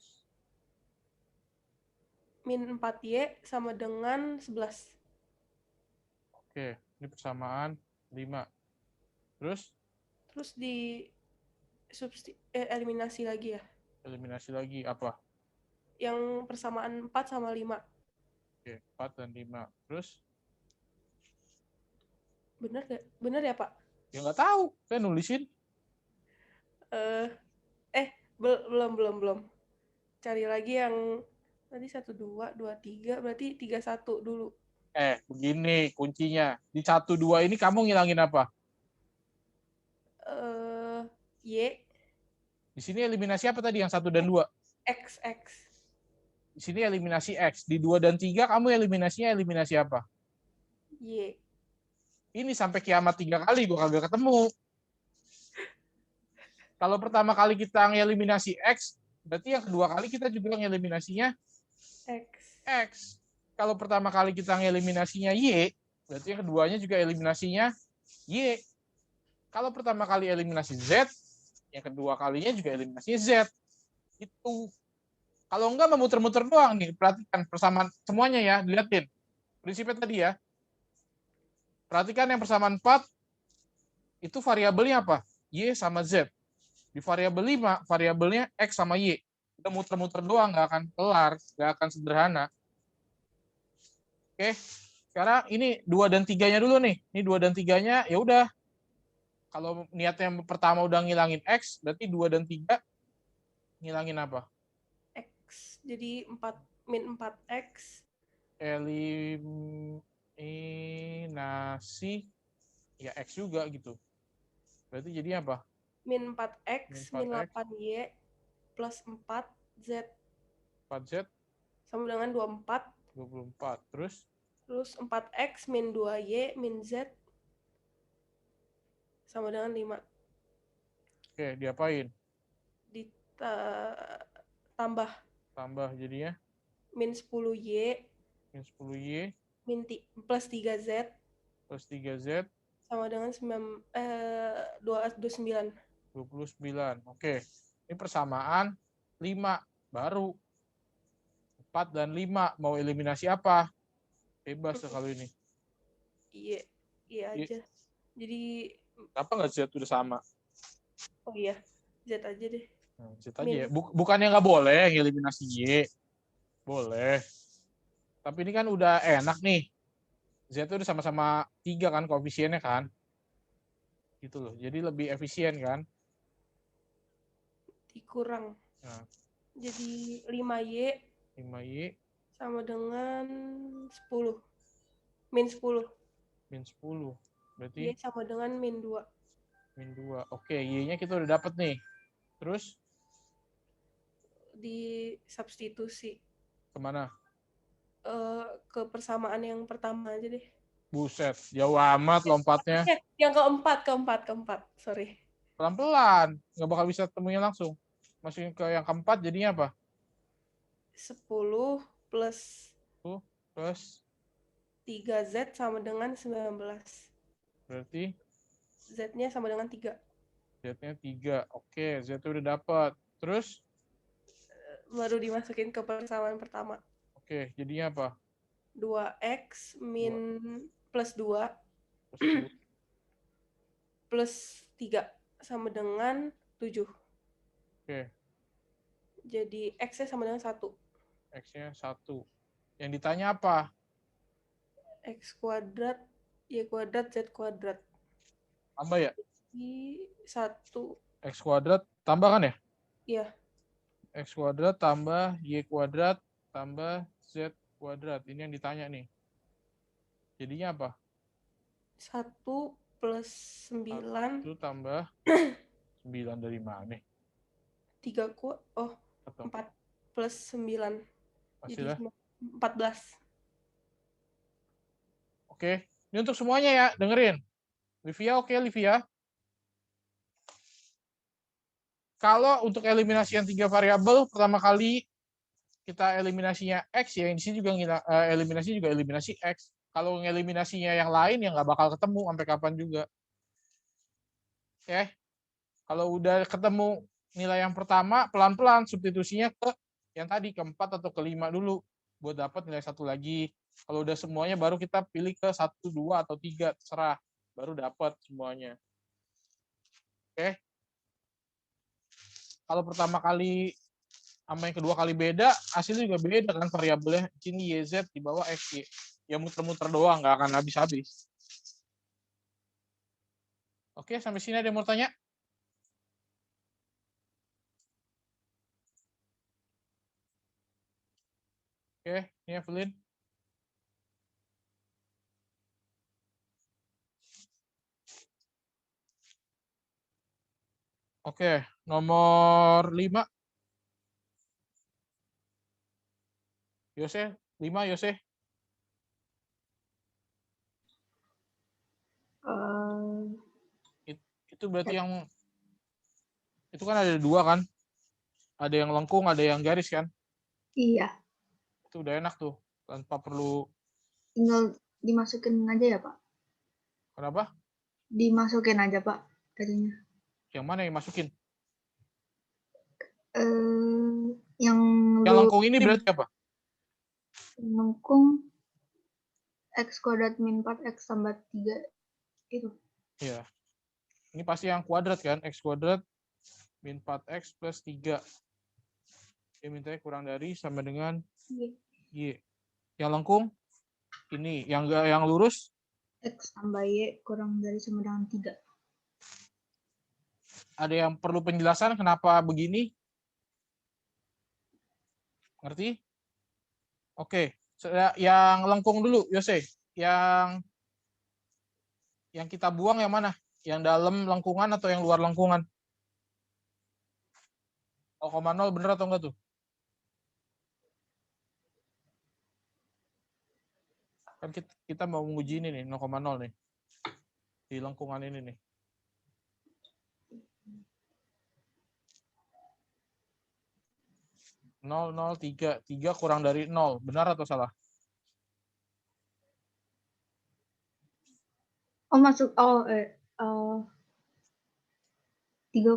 Min 4y sama dengan 11. Oke, ini persamaan 5. Terus? Terus eliminasi lagi ya. Eliminasi lagi apa? Yang persamaan 4 sama 5. Oke, 4 dan 5. Terus? Bener ya, Pak? Ya nggak tahu, saya nulisin. Belum. Cari lagi yang tadi 1, 2, 3, berarti 3, 1 dulu. Begini kuncinya. Di 1, 2 ini kamu ngilangin apa? Y. Di sini eliminasi apa tadi yang 1 dan 2? X. Di sini eliminasi X. Di 2 dan 3 kamu eliminasinya eliminasi apa? Y. Ini sampai kiamat 3 kali gue kagak ketemu. Kalau pertama kali kita ngeliminasi X, berarti yang kedua kali kita juga ngeliminasinya X. X. Kalau pertama kali kita ngeliminasinya Y, berarti yang keduanya juga eliminasinya Y. Kalau pertama kali eliminasi Z, yang kedua kalinya juga eliminasinya Z. Itu. Kalau enggak memutar-muter doang nih, perhatikan persamaan semuanya ya, dilihatin. Prinsipnya tadi ya. Perhatikan yang persamaan 4, itu variabelnya apa? Y sama Z. Di variabel 5, variabelnya X sama Y. Kita muter-muter doang, nggak akan kelar, nggak akan sederhana. Oke, sekarang ini 2 dan 3-nya dulu nih. Ini 2 dan 3-nya, ya udah. Kalau niatnya yang pertama udah ngilangin X, berarti 2 dan 3 ngilangin apa? X. Jadi 4 min 4X. Eliminasi ya X juga gitu. Berarti jadi apa? Min 4X, min 8Y, plus 4Z. 4Z sama dengan 24. 24. Terus 4X min 2Y min Z sama dengan 5. Oke, diapain? Tambah. Tambah jadinya? Min 10Y. Min 10Y. Plus 3Z. Plus 3Z. Sama dengan 29. 29. Oke. Ini persamaan 5. Baru. 4 dan 5. Mau eliminasi apa? Bebas kalau ini. Iya. Iya aja. Jadi. Kenapa nggak Z udah sama? Oh iya. Z aja deh. Z aja ya. Bukannya nggak boleh eliminasi Y. Boleh. Tapi ini kan udah enak nih. Z itu udah sama-sama 3 kan koefisiennya kan. Gitu loh. Jadi lebih efisien kan. Dikurang. Nah. Jadi 5Y. 5Y. Sama dengan 10. Min 10. Min 10. Berarti? Y sama dengan min 2. Min 2. Oke, Y-nya kita udah dapet nih. Terus? Di substitusi. Kemana? Ke persamaan yang pertama aja deh. Buset, jauh amat lompatnya. Yang keempat. Sorry. Pelan-pelan. Nggak bakal bisa temunya langsung. Masukin ke yang keempat jadinya apa? 10 plus 3Z sama dengan 19. Berarti? Z-nya sama dengan 3. Z-nya 3. Oke, Z udah dapat. Terus? Baru dimasukin ke persamaan pertama. Oke, jadinya apa? 2X min plus 2 plus 3 sama dengan 7. Oke. Jadi X-nya sama dengan 1. X-nya 1. Yang ditanya apa? X kuadrat, Y kuadrat, Z kuadrat. Tambah ya? Di 1. X kuadrat tambah kan ya? Iya. X kuadrat tambah Y kuadrat tambah Z kuadrat. Ini yang ditanya nih. Jadinya apa? 1 plus 9. 1 tambah 9 dari mana? 3 4 plus 9. Hasilnya? Jadi 14. Oke. Ini untuk semuanya ya. Dengerin. Livia, oke Livia. Kalau untuk eliminasi yang 3 variabel, pertama kali kita eliminasinya X, ya di sini juga eliminasi X. Kalau ngeliminasinya yang lain, ya nggak bakal ketemu sampai kapan juga. Oke. Kalau udah ketemu nilai yang pertama, pelan-pelan substitusinya ke yang tadi, ke 4 atau ke 5 dulu. Buat dapat nilai 1 lagi. Kalau udah semuanya, baru kita pilih ke 1, 2, atau 3. Terserah. Baru dapat semuanya. Oke. Kalau pertama kali sama yang kedua kali beda, hasilnya juga beda kan variabelnya. Sini YZ di bawah XY. Ya muter-muter doang, nggak akan habis-habis. Oke, sampai sini ada yang mau tanya? Oke, ini Evelyn. Oke, nomor 5. Yose, 5 Yose. Itu berarti yang itu kan ada dua kan? Ada yang lengkung, ada yang garis kan? Iya, Itu udah enak tuh, tanpa perlu. tinggal dimasukin aja ya, Pak. Kenapa? Dimasukin aja, Pak, tadinya. Yang mana yang masukin? Yang Yang lengkung ini berarti apa? lengkung X kuadrat min 4X tambah 3 itu. Iya. Ini pasti yang kuadrat kan? X kuadrat min 4X plus 3. Dia mintanya kurang dari sama dengan Y. Yang lengkung ini, yang lurus X tambah Y kurang dari sama dengan 3. ada yang perlu penjelasan kenapa begini? Ngerti? Oke, yang lengkung dulu, Yose. Yang kita buang yang mana? Yang dalam lengkungan atau yang luar lengkungan? 0,0 bener atau enggak tuh? Kan kita mau menguji ini nih, 0,0 nih. Di lengkungan ini nih. Nol, 3 kurang dari 0. Benar atau salah? Oh, masuk. 3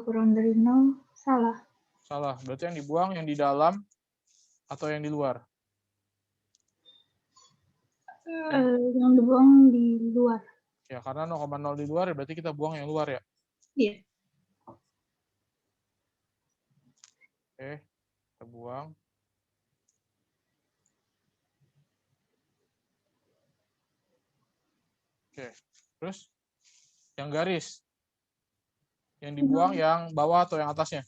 kurang dari 0. Salah. Salah. Berarti yang dibuang yang di dalam atau yang di luar? Yang dibuang di luar. Ya, karena 0,0 di luar, berarti kita buang yang luar ya. Iya. Oke, kita buang. Oke, terus yang garis. Yang dibuang yang bawah atau yang atasnya?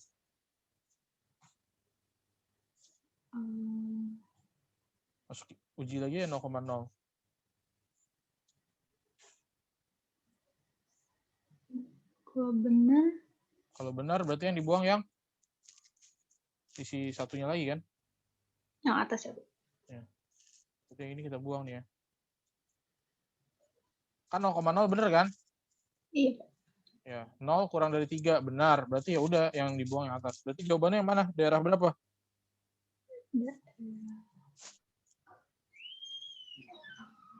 Masuk uji lagi ya 0,0. Kalau benar berarti yang dibuang yang sisi satunya lagi kan? Yang atas ya, Bu. Ya. Berarti yang ini kita buang nih ya. Kan 0,0 benar kan? Iya, Pak. Ya, 0 kurang dari 3 benar. Berarti ya udah yang dibuang yang atas. Berarti jawabannya yang mana? Daerah berapa?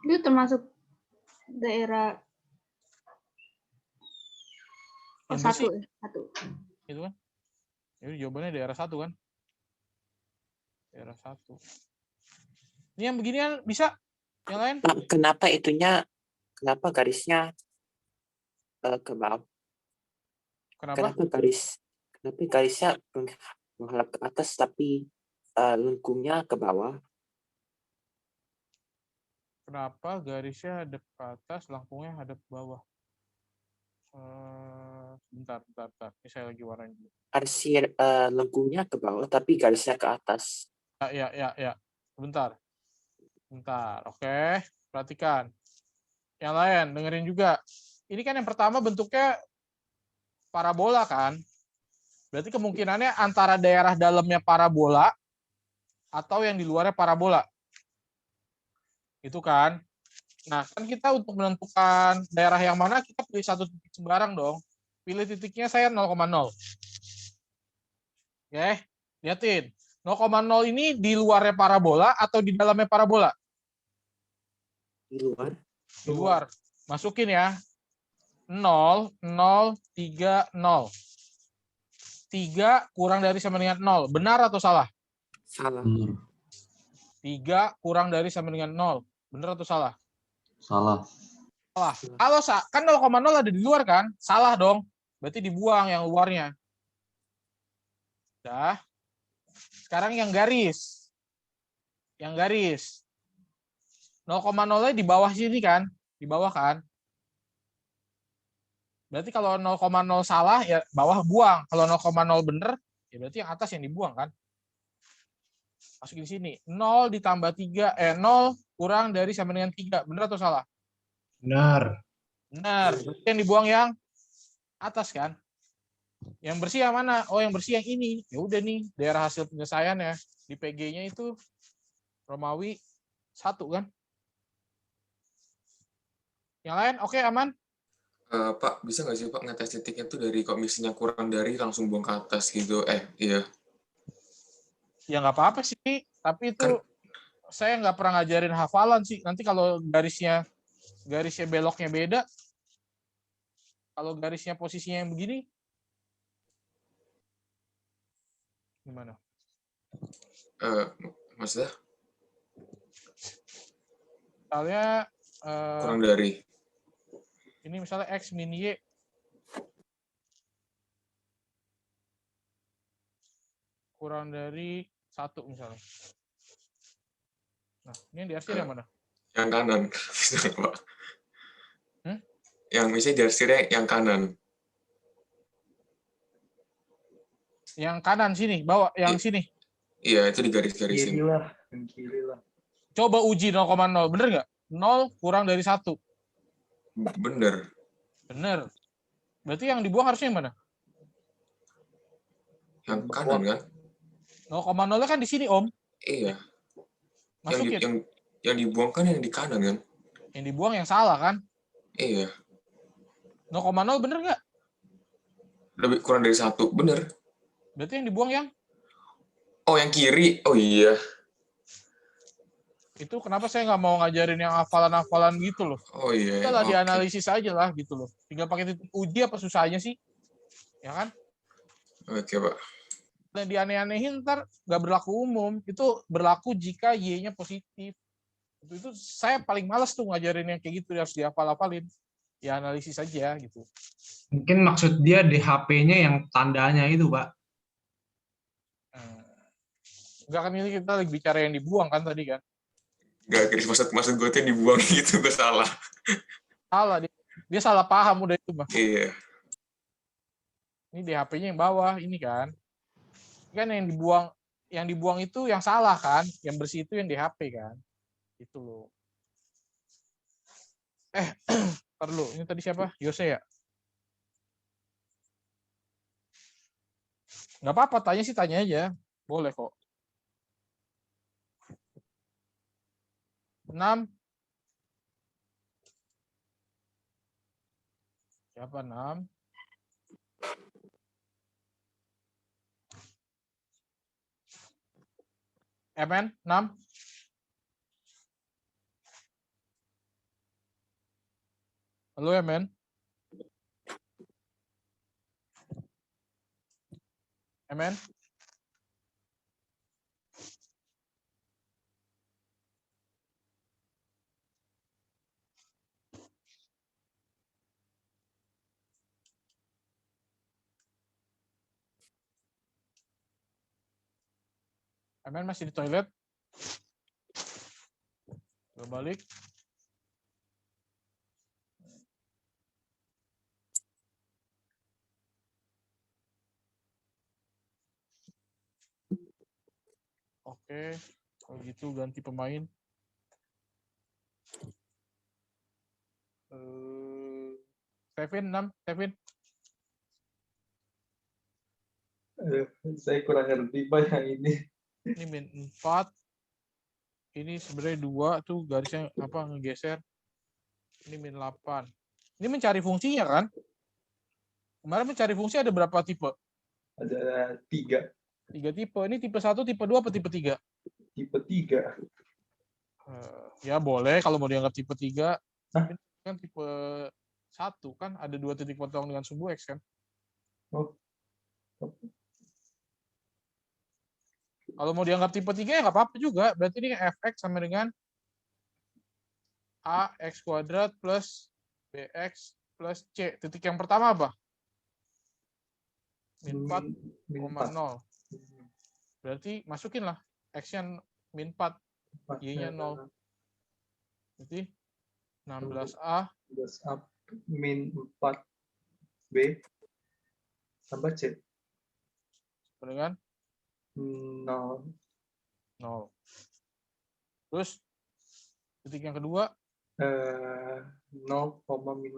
Itu termasuk daerah Yang satu bersih. ya, satu. Itu kan? Jadi jawabannya daerah 1 kan? Daerah 1. Ini yang beginian bisa? Yang lain? Kenapa garisnya ke bawah? Kenapa? Kenapa garisnya menghadap ke atas tapi lengkungnya ke bawah? Kenapa garisnya hadap ke atas, lengkungnya hadap ke bawah? Bentar. Ini saya lagi warnain dulu. Garisnya lengkungnya ke bawah tapi garisnya ke atas. Ya. Bentar. Oke. Perhatikan. Yang lain, dengerin juga. Ini kan yang pertama bentuknya parabola kan? Berarti kemungkinannya antara daerah dalamnya parabola atau yang di luarnya parabola. Itu kan? Nah, kan kita untuk menentukan daerah yang mana, kita pilih satu titik sembarang dong. Pilih titiknya saya 0,0. Oke, lihatin. 0,0 ini di luarnya parabola atau di dalamnya parabola? Di luar. Di luar. Masukin ya. 0, 0, 3, 0. 3 kurang dari sama dengan 0. Benar atau salah? Salah. 3 kurang dari sama dengan 0. Benar atau salah? Salah. Kalau kan 0,0 ada di luar kan? Salah dong. Berarti dibuang yang luarnya. Dah. Sekarang yang garis. 0,0-nya di bawah sini kan? Di bawah kan? Berarti kalau 0,0 salah, ya bawah buang. Kalau 0,0 bener, ya berarti yang atas yang dibuang kan? Masukin di sini. 0 ditambah 3, 0 kurang dari sama dengan 3. Bener atau salah? Benar. Berarti yang dibuang yang atas kan? Yang bersih yang mana? Oh, yang bersih yang ini. Ya udah nih, daerah hasil penyelesaian ya. Di PG-nya itu Romawi 1 kan? Yang lain oke, aman? Pak, bisa nggak sih Pak ngetes titiknya tuh dari kalau misalnya kurang dari langsung buang ke atas gitu? Iya. Ya nggak apa-apa sih, tapi itu Kan saya nggak pernah ngajarin hafalan sih. Nanti kalau garisnya beloknya beda, kalau garisnya posisinya yang begini, gimana? maksudnya Misalnya kurang dari. ini misalnya X min Y kurang dari 1 misalnya. Nah, ini yang diarsir yang mana? Yang kanan. Bisa nggak, Pak? Hmm? Yang misalnya diarsirnya yang kanan. Yang kanan sini, bawah, yang sini. Iya, itu digaris-garisin. Kiri lah, yang kiri lah. Coba uji 0,0, bener nggak? 0 kurang dari 1. Bener. Bener. Berarti yang dibuang harusnya yang mana? Yang kanan kan? 0,0 kan di sini, Om. Iya. Masukin. Yang dibuang kan yang di kanan kan? Yang dibuang yang salah kan? Iya. 0,0 bener nggak? Lebih kurang dari 1, bener. Berarti yang dibuang yang? Oh, yang kiri. Oh iya. Itu kenapa saya nggak mau ngajarin yang hafalan-hafalan gitu loh. Oh iya. Udah lah, Oke. dianalisis aja lah gitu loh. Tinggal pakai titik uji apa susahnya sih? Ya kan? Oke, Pak. Dan dianeh-anehin ntar nggak berlaku umum. Itu berlaku jika Y-nya positif. Itu saya paling males tuh ngajarin yang kayak gitu, harus dihafal-hafalin. Ya analisis aja gitu. Mungkin maksud dia di HP-nya yang tandanya itu, Pak. Enggak kan, ini kita lagi bicara yang dibuang kan tadi kan? Enggak, Chris, maksud gue tuh dibuang gitu, gue salah. Salah, dia salah paham udah itu, Bang. Iya. Ini di HP-nya yang bawah, ini kan. Kan yang dibuang itu yang salah kan, yang bersih itu yang di HP kan. Itu loh. Perlu. Ini tadi siapa? Yose ya? Nggak apa-apa, tanya sih tanya aja. Boleh kok. 6. Siapa 6? MN 6. Halo MN. MN. MN masih di toilet. Balik. Oke, kalau gitu ganti pemain. Kevin 6, Kevin. Saya kurang ngerti Pak yang ini. Ini min 4. Ini sebenarnya 2 tuh garisnya apa ngegeser. Ini min 8. Ini mencari fungsinya kan? Kemarin mencari fungsi ada berapa tipe? Ada 3. 3 tipe. Ini tipe 1, tipe 2 apa tipe 3? Tipe 3. Ya boleh kalau mau dianggap tipe 3. Tapi kan tipe 1 kan ada 2 titik potong dengan sumbu X kan? Oh. Kalau mau dianggap tipe 3 ya nggak apa-apa juga. Berarti ini fx sama dengan ax kuadrat plus bx plus c. Titik yang pertama apa? Min 4,0. Berarti masukinlah x-nya min 4, y-nya 0. Berarti 16a 16a min 4b tambah c. dengan 0. Terus titik yang kedua 0, min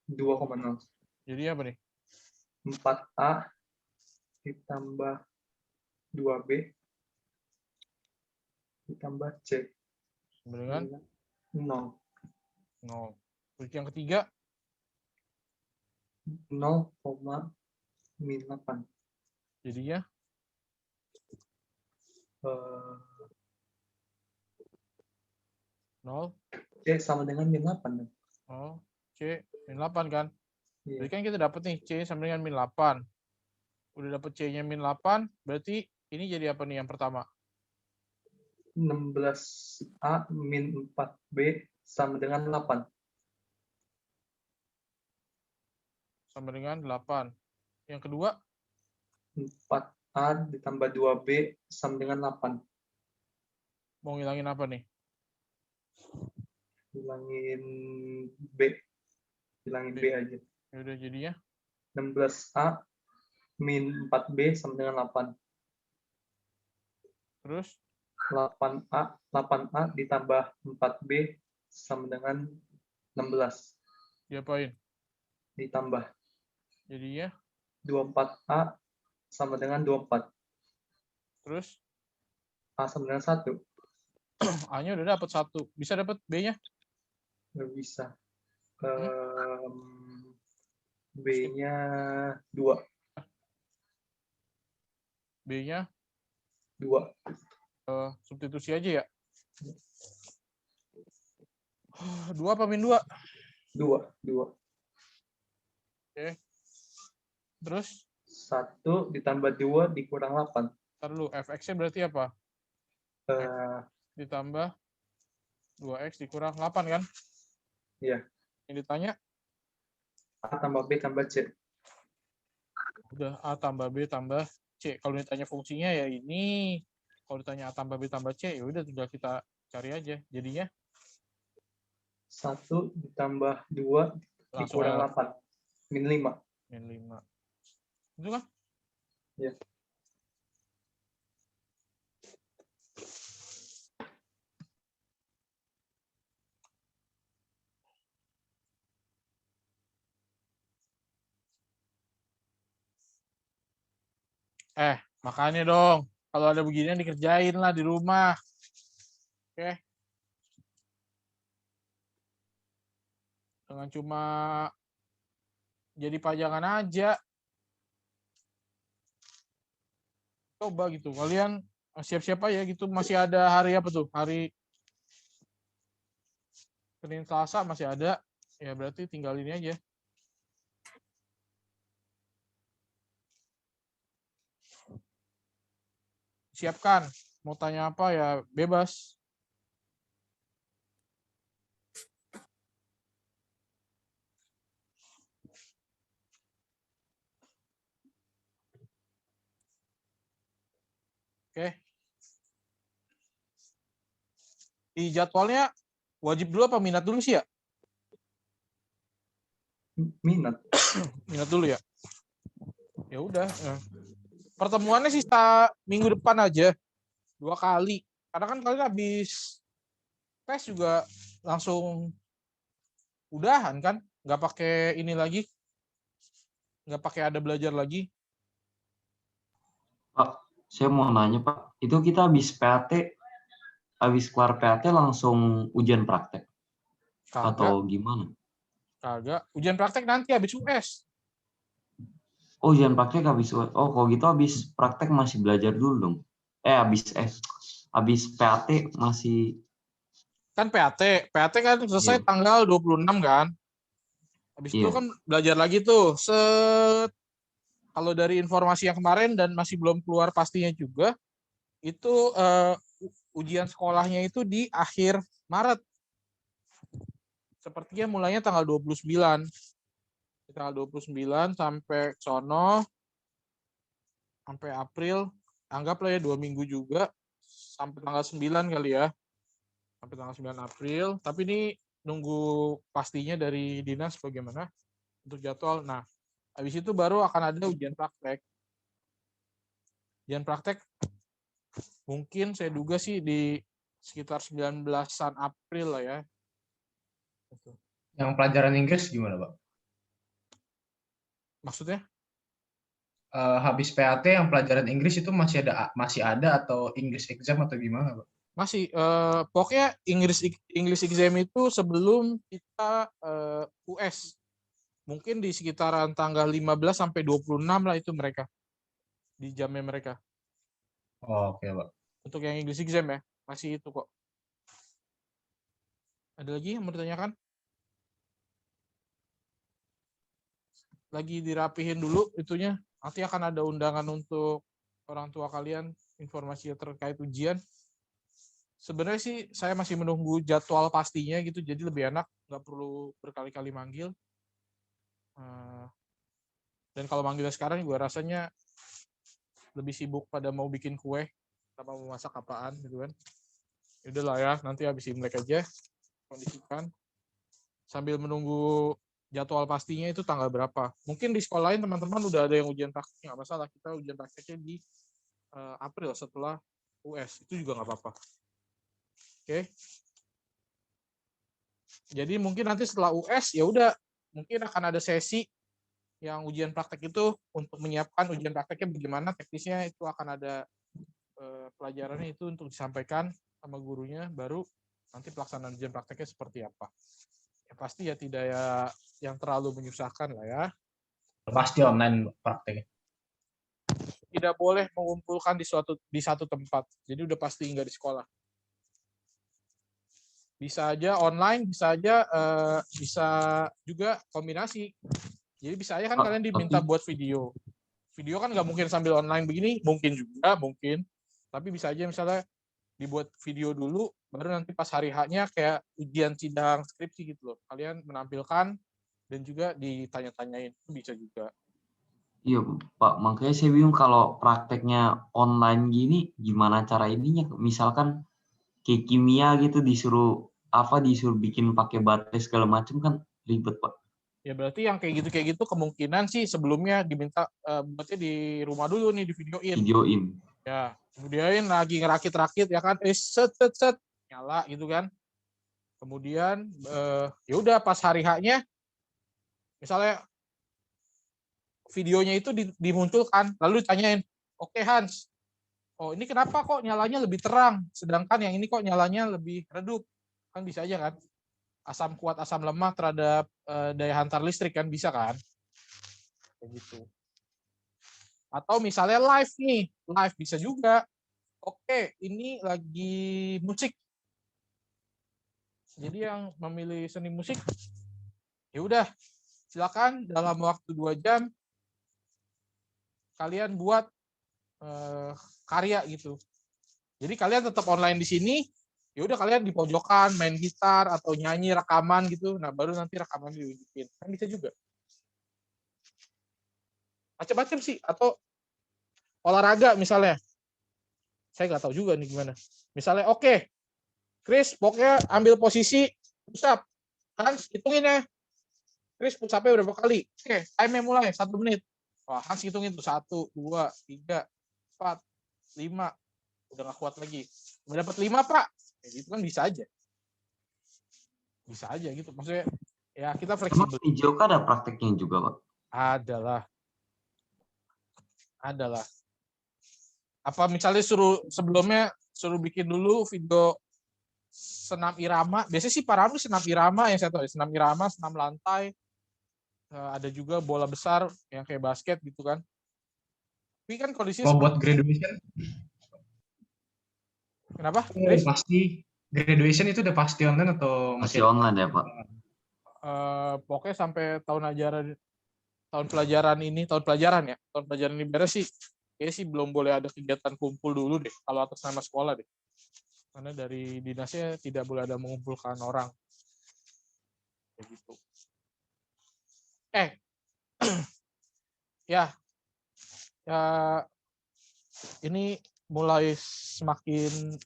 2,0. Jadi apa nih? 4a ditambah 2b ditambah c. Dengan 0. Titik yang ketiga 0,-8. Jadinya Eh, 0, C sama dengan -8. oh, C, -8 kan? Iya. Berarti kan kita dapat nih C sama dengan -8. Udah dapat C-nya -8, berarti ini jadi apa nih yang pertama? 16A min 4B sama dengan 8. Sama dengan 8. Yang kedua, 4A ditambah 2B sama dengan 8. mau ngilangin apa nih? Hilangin B. Hilangin B aja. Ya udah jadinya 16A min 4B sama dengan 8. terus 8A ditambah 4B sama dengan 16. diapain? Ditambah. Jadinya 24A sama dengan 24. terus A sama dengan 1. A-nya udah dapat 1. Bisa dapat B-nya? Nggak bisa. B-nya 2. B-nya 2. Substitusi aja ya. 2 apa min 2? 2. Oke. Terus 1 ditambah 2 dikurang 8. Ntar dulu, fx-nya berarti apa? X ditambah 2x dikurang 8 kan? Iya. Yang ditanya? A tambah B tambah C. Udah, A tambah B tambah C. Kalau ditanya fungsinya ya ini. Kalau ditanya A tambah B tambah C, ya udah tinggal kita cari aja. Jadinya 1 ditambah 2 langsung dikurang L. 8. Min 5. Min 5. Itu kan? Iya. Makanya dong. Kalau ada beginian dikerjain lah di rumah. Oke. Jangan cuma jadi pajangan aja. Coba gitu. Kalian siap-siap aja gitu. Masih ada hari apa tuh? Hari Senin Selasa masih ada. Ya berarti tinggal ini aja. Siapkan. Mau tanya apa ya bebas. Oke. Di jadwalnya wajib dulu apa minat dulu sih ya? Minat. Minat dulu ya. Ya udah. Pertemuannya sih minggu depan aja 2 kali. Karena kan kalian habis tes juga langsung udahan kan, nggak pakai ini lagi, nggak pakai ada belajar lagi. Pak, saya mau nanya Pak, itu kita habis PAT, habis keluar PAT langsung ujian praktek? Atau gimana? Kagak. Ujian praktek nanti habis US. Oh, ujian praktek habis. Oh, kalau gitu habis praktek masih belajar dulu dong. Habis PAT masih. Kan PAT kan selesai tanggal 26 kan. Habis itu kan belajar lagi tuh. Kalau dari informasi yang kemarin dan masih belum keluar pastinya juga, itu ujian sekolahnya itu di akhir Maret. Sepertinya mulainya tanggal 29. Tanggal 29 sampai sono sampai April, anggaplah ya 2 minggu juga sampai tanggal 9 kali ya. Sampai tanggal 9 April, tapi ini nunggu pastinya dari dinas bagaimana untuk jadwal. Nah, habis itu baru akan ada ujian praktek. Ujian praktek mungkin saya duga sih di sekitar 19-an April lah ya. Yang pelajaran Inggris gimana, Pak? Maksudnya? Habis PAT yang pelajaran Inggris itu masih ada atau English exam atau gimana, Pak? Masih. Pokoknya English exam itu sebelum kita US. Mungkin di sekitaran tanggal 15 sampai 26 lah itu mereka. Di jamnya mereka. Oh, oke, Pak. Untuk yang English exam ya, masih itu kok. Ada lagi yang mau ditanyakan? Lagi dirapihin dulu itunya. Nanti akan ada undangan untuk orang tua kalian, informasi terkait ujian. Sebenarnya sih saya masih menunggu jadwal pastinya gitu, jadi lebih enak, nggak perlu berkali-kali manggil. Dan kalau manggilnya sekarang juga rasanya lebih sibuk pada mau bikin kue sama mau masak apaan gitu kan. Yaudah lah ya, nanti habis Imlek aja kondisikan. Sambil menunggu jadwal pastinya itu tanggal berapa. Mungkin di sekolah lain teman-teman udah ada yang ujian praktek, nggak masalah. Kita ujian prakteknya di April setelah US, itu juga nggak apa-apa. Oke. Jadi mungkin nanti setelah US ya udah mungkin akan ada sesi yang ujian praktek itu untuk menyiapkan ujian prakteknya bagaimana teknisnya, itu akan ada pelajarannya itu untuk disampaikan sama gurunya, baru nanti pelaksanaan ujian prakteknya seperti apa. Ya pasti ya tidak ya yang terlalu menyusahkan lah ya. Pasti online prakteknya. Tidak boleh mengumpulkan di satu tempat. Jadi udah pasti nggak di sekolah. Bisa aja online, bisa aja bisa juga kombinasi. Jadi bisa aja kan kalian diminta buat video. Video kan nggak mungkin sambil online begini, mungkin juga, mungkin. Tapi bisa aja misalnya dibuat video dulu, baru nanti pas hari H-nya kayak ujian sidang skripsi gitu loh. Kalian menampilkan dan juga ditanya-tanyain, itu bisa juga. Iya Pak, makanya saya bingung kalau prakteknya online gini, gimana cara ininya? Misalkan kayak kimia gitu disuruh bikin pakai baterai segala macam kan ribet Pak. Ya berarti yang kayak gitu kemungkinan sih sebelumnya diminta buatnya di rumah dulu nih, di videoin. Ya, kemudian lagi ngerakit-rakit ya kan, set nyala gitu kan. Kemudian ya udah pas hari H-nya misalnya videonya itu dimunculkan, lalu ditanyain, "Oke Hans, oh ini kenapa kok nyalanya lebih terang, sedangkan yang ini kok nyalanya lebih redup?" Kan bisa aja kan. Asam kuat, asam lemah terhadap daya hantar listrik kan bisa kan? Kayak gitu. Atau misalnya live nih, live bisa juga. Oke, ini lagi musik. Jadi yang memilih seni musik, ya udah silakan dalam waktu 2 jam kalian buat karya gitu. Jadi kalian tetap online di sini, ya udah kalian di pojokan main gitar atau nyanyi rekaman gitu. Nah, baru nanti rekaman diunjukin. Kan bisa juga. Macam-macam sih, atau olahraga misalnya. Saya nggak tahu juga nih gimana. Misalnya, oke, Chris, pokoknya ambil posisi push up. Hans, hitungin ya. Chris, push up-nya berapa kali? Oke, time-nya mulai 1 menit. Wah, Hans hitungin tuh 1, 2, 3, 4, 5. Udah nggak kuat lagi. Udah dapat 5, Pak. Kayak gitu kan bisa aja. Bisa aja gitu. Maksudnya, ya kita fleksibel. Emang di Joka ada prakteknya juga, Pak? Adalah. Apa misalnya sebelumnya suruh bikin dulu video senam irama. Biasanya sih para senam irama yang saya tahu, senam irama, senam lantai. Ada juga bola besar yang kayak basket gitu kan. Tapi kan kondisinya buat graduation. Kenapa? Pasti graduation itu udah pasti online atau masih online ya, Pak? Pokoknya sampai tahun pelajaran ini beres sih, kayaknya sih belum boleh ada kegiatan kumpul dulu deh, kalau atas nama sekolah deh. Karena dari dinasnya tidak boleh ada mengumpulkan orang. Kayak gitu. Ya, ini mulai semakin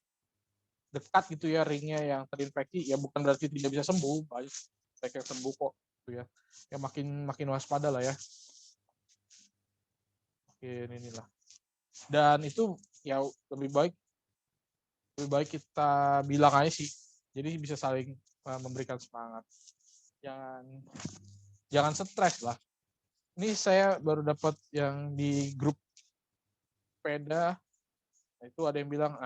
dekat gitu ya ringnya yang terinfeksi. Ya bukan berarti tidak bisa sembuh, banyak yang sembuh kok gitu ya. Ya makin waspada lah ya. Makin inilah. Dan itu ya lebih baik kita bilang aja sih. Jadi bisa saling memberikan semangat. Jangan stres lah. Ini saya baru dapat yang di grup sepeda. Nah, itu ada yang bilang,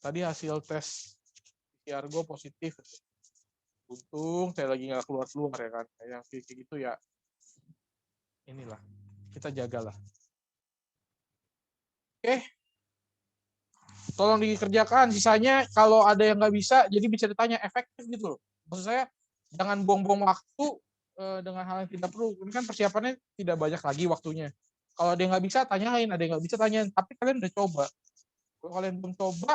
tadi hasil tes PCR gue positif. Untung saya lagi nggak keluar-keluar ya kan. Yang kayak gitu ya, inilah, kita jagalah. Oke. Tolong dikerjakan. Sisanya kalau ada yang nggak bisa, jadi bisa ditanya efektif gitu loh. Maksud saya, jangan buang-buang waktu dengan hal yang tidak perlu. Ini kan persiapannya tidak banyak lagi waktunya. Kalau ada yang nggak bisa, tanyain. Ada yang nggak bisa, tanyain. Tapi kalian udah coba. Kalau kalian belum coba,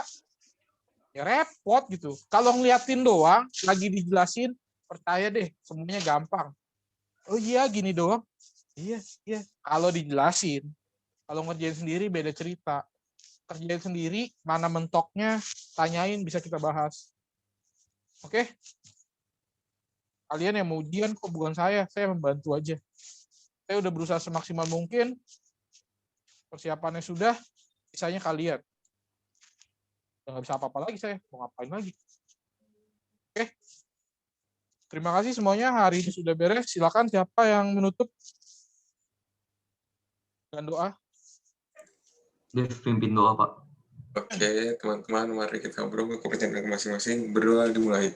ya repot gitu. Kalau ngeliatin doang, lagi dijelasin, percaya deh, semuanya gampang. Oh iya, gini doang. Iya. Kalau dijelasin, kalau ngerjain sendiri beda cerita. Kerjain sendiri, mana mentoknya, tanyain, bisa kita bahas. Oke? Kalian yang mau ujian kok, bukan saya membantu aja. Saya udah berusaha semaksimal mungkin, persiapannya sudah, sisanya kalian. Udah nggak bisa apa-apa lagi saya, mau ngapain lagi. Oke? Terima kasih semuanya, hari ini sudah beres. Silakan siapa yang menutup dengan doa. Dev pimpin doa, Pak. Oke, teman-teman, mari kita berdoa ke perjalanan masing-masing. Berdoa dimulai.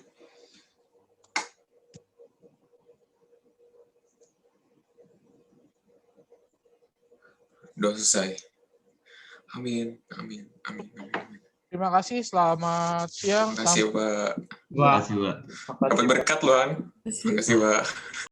Doa selesai. Amin. Terima kasih, selamat siang. Terima kasih, Pak. Terima kasih, Pak. Dapat berkat loh, An. Terima kasih, Pak.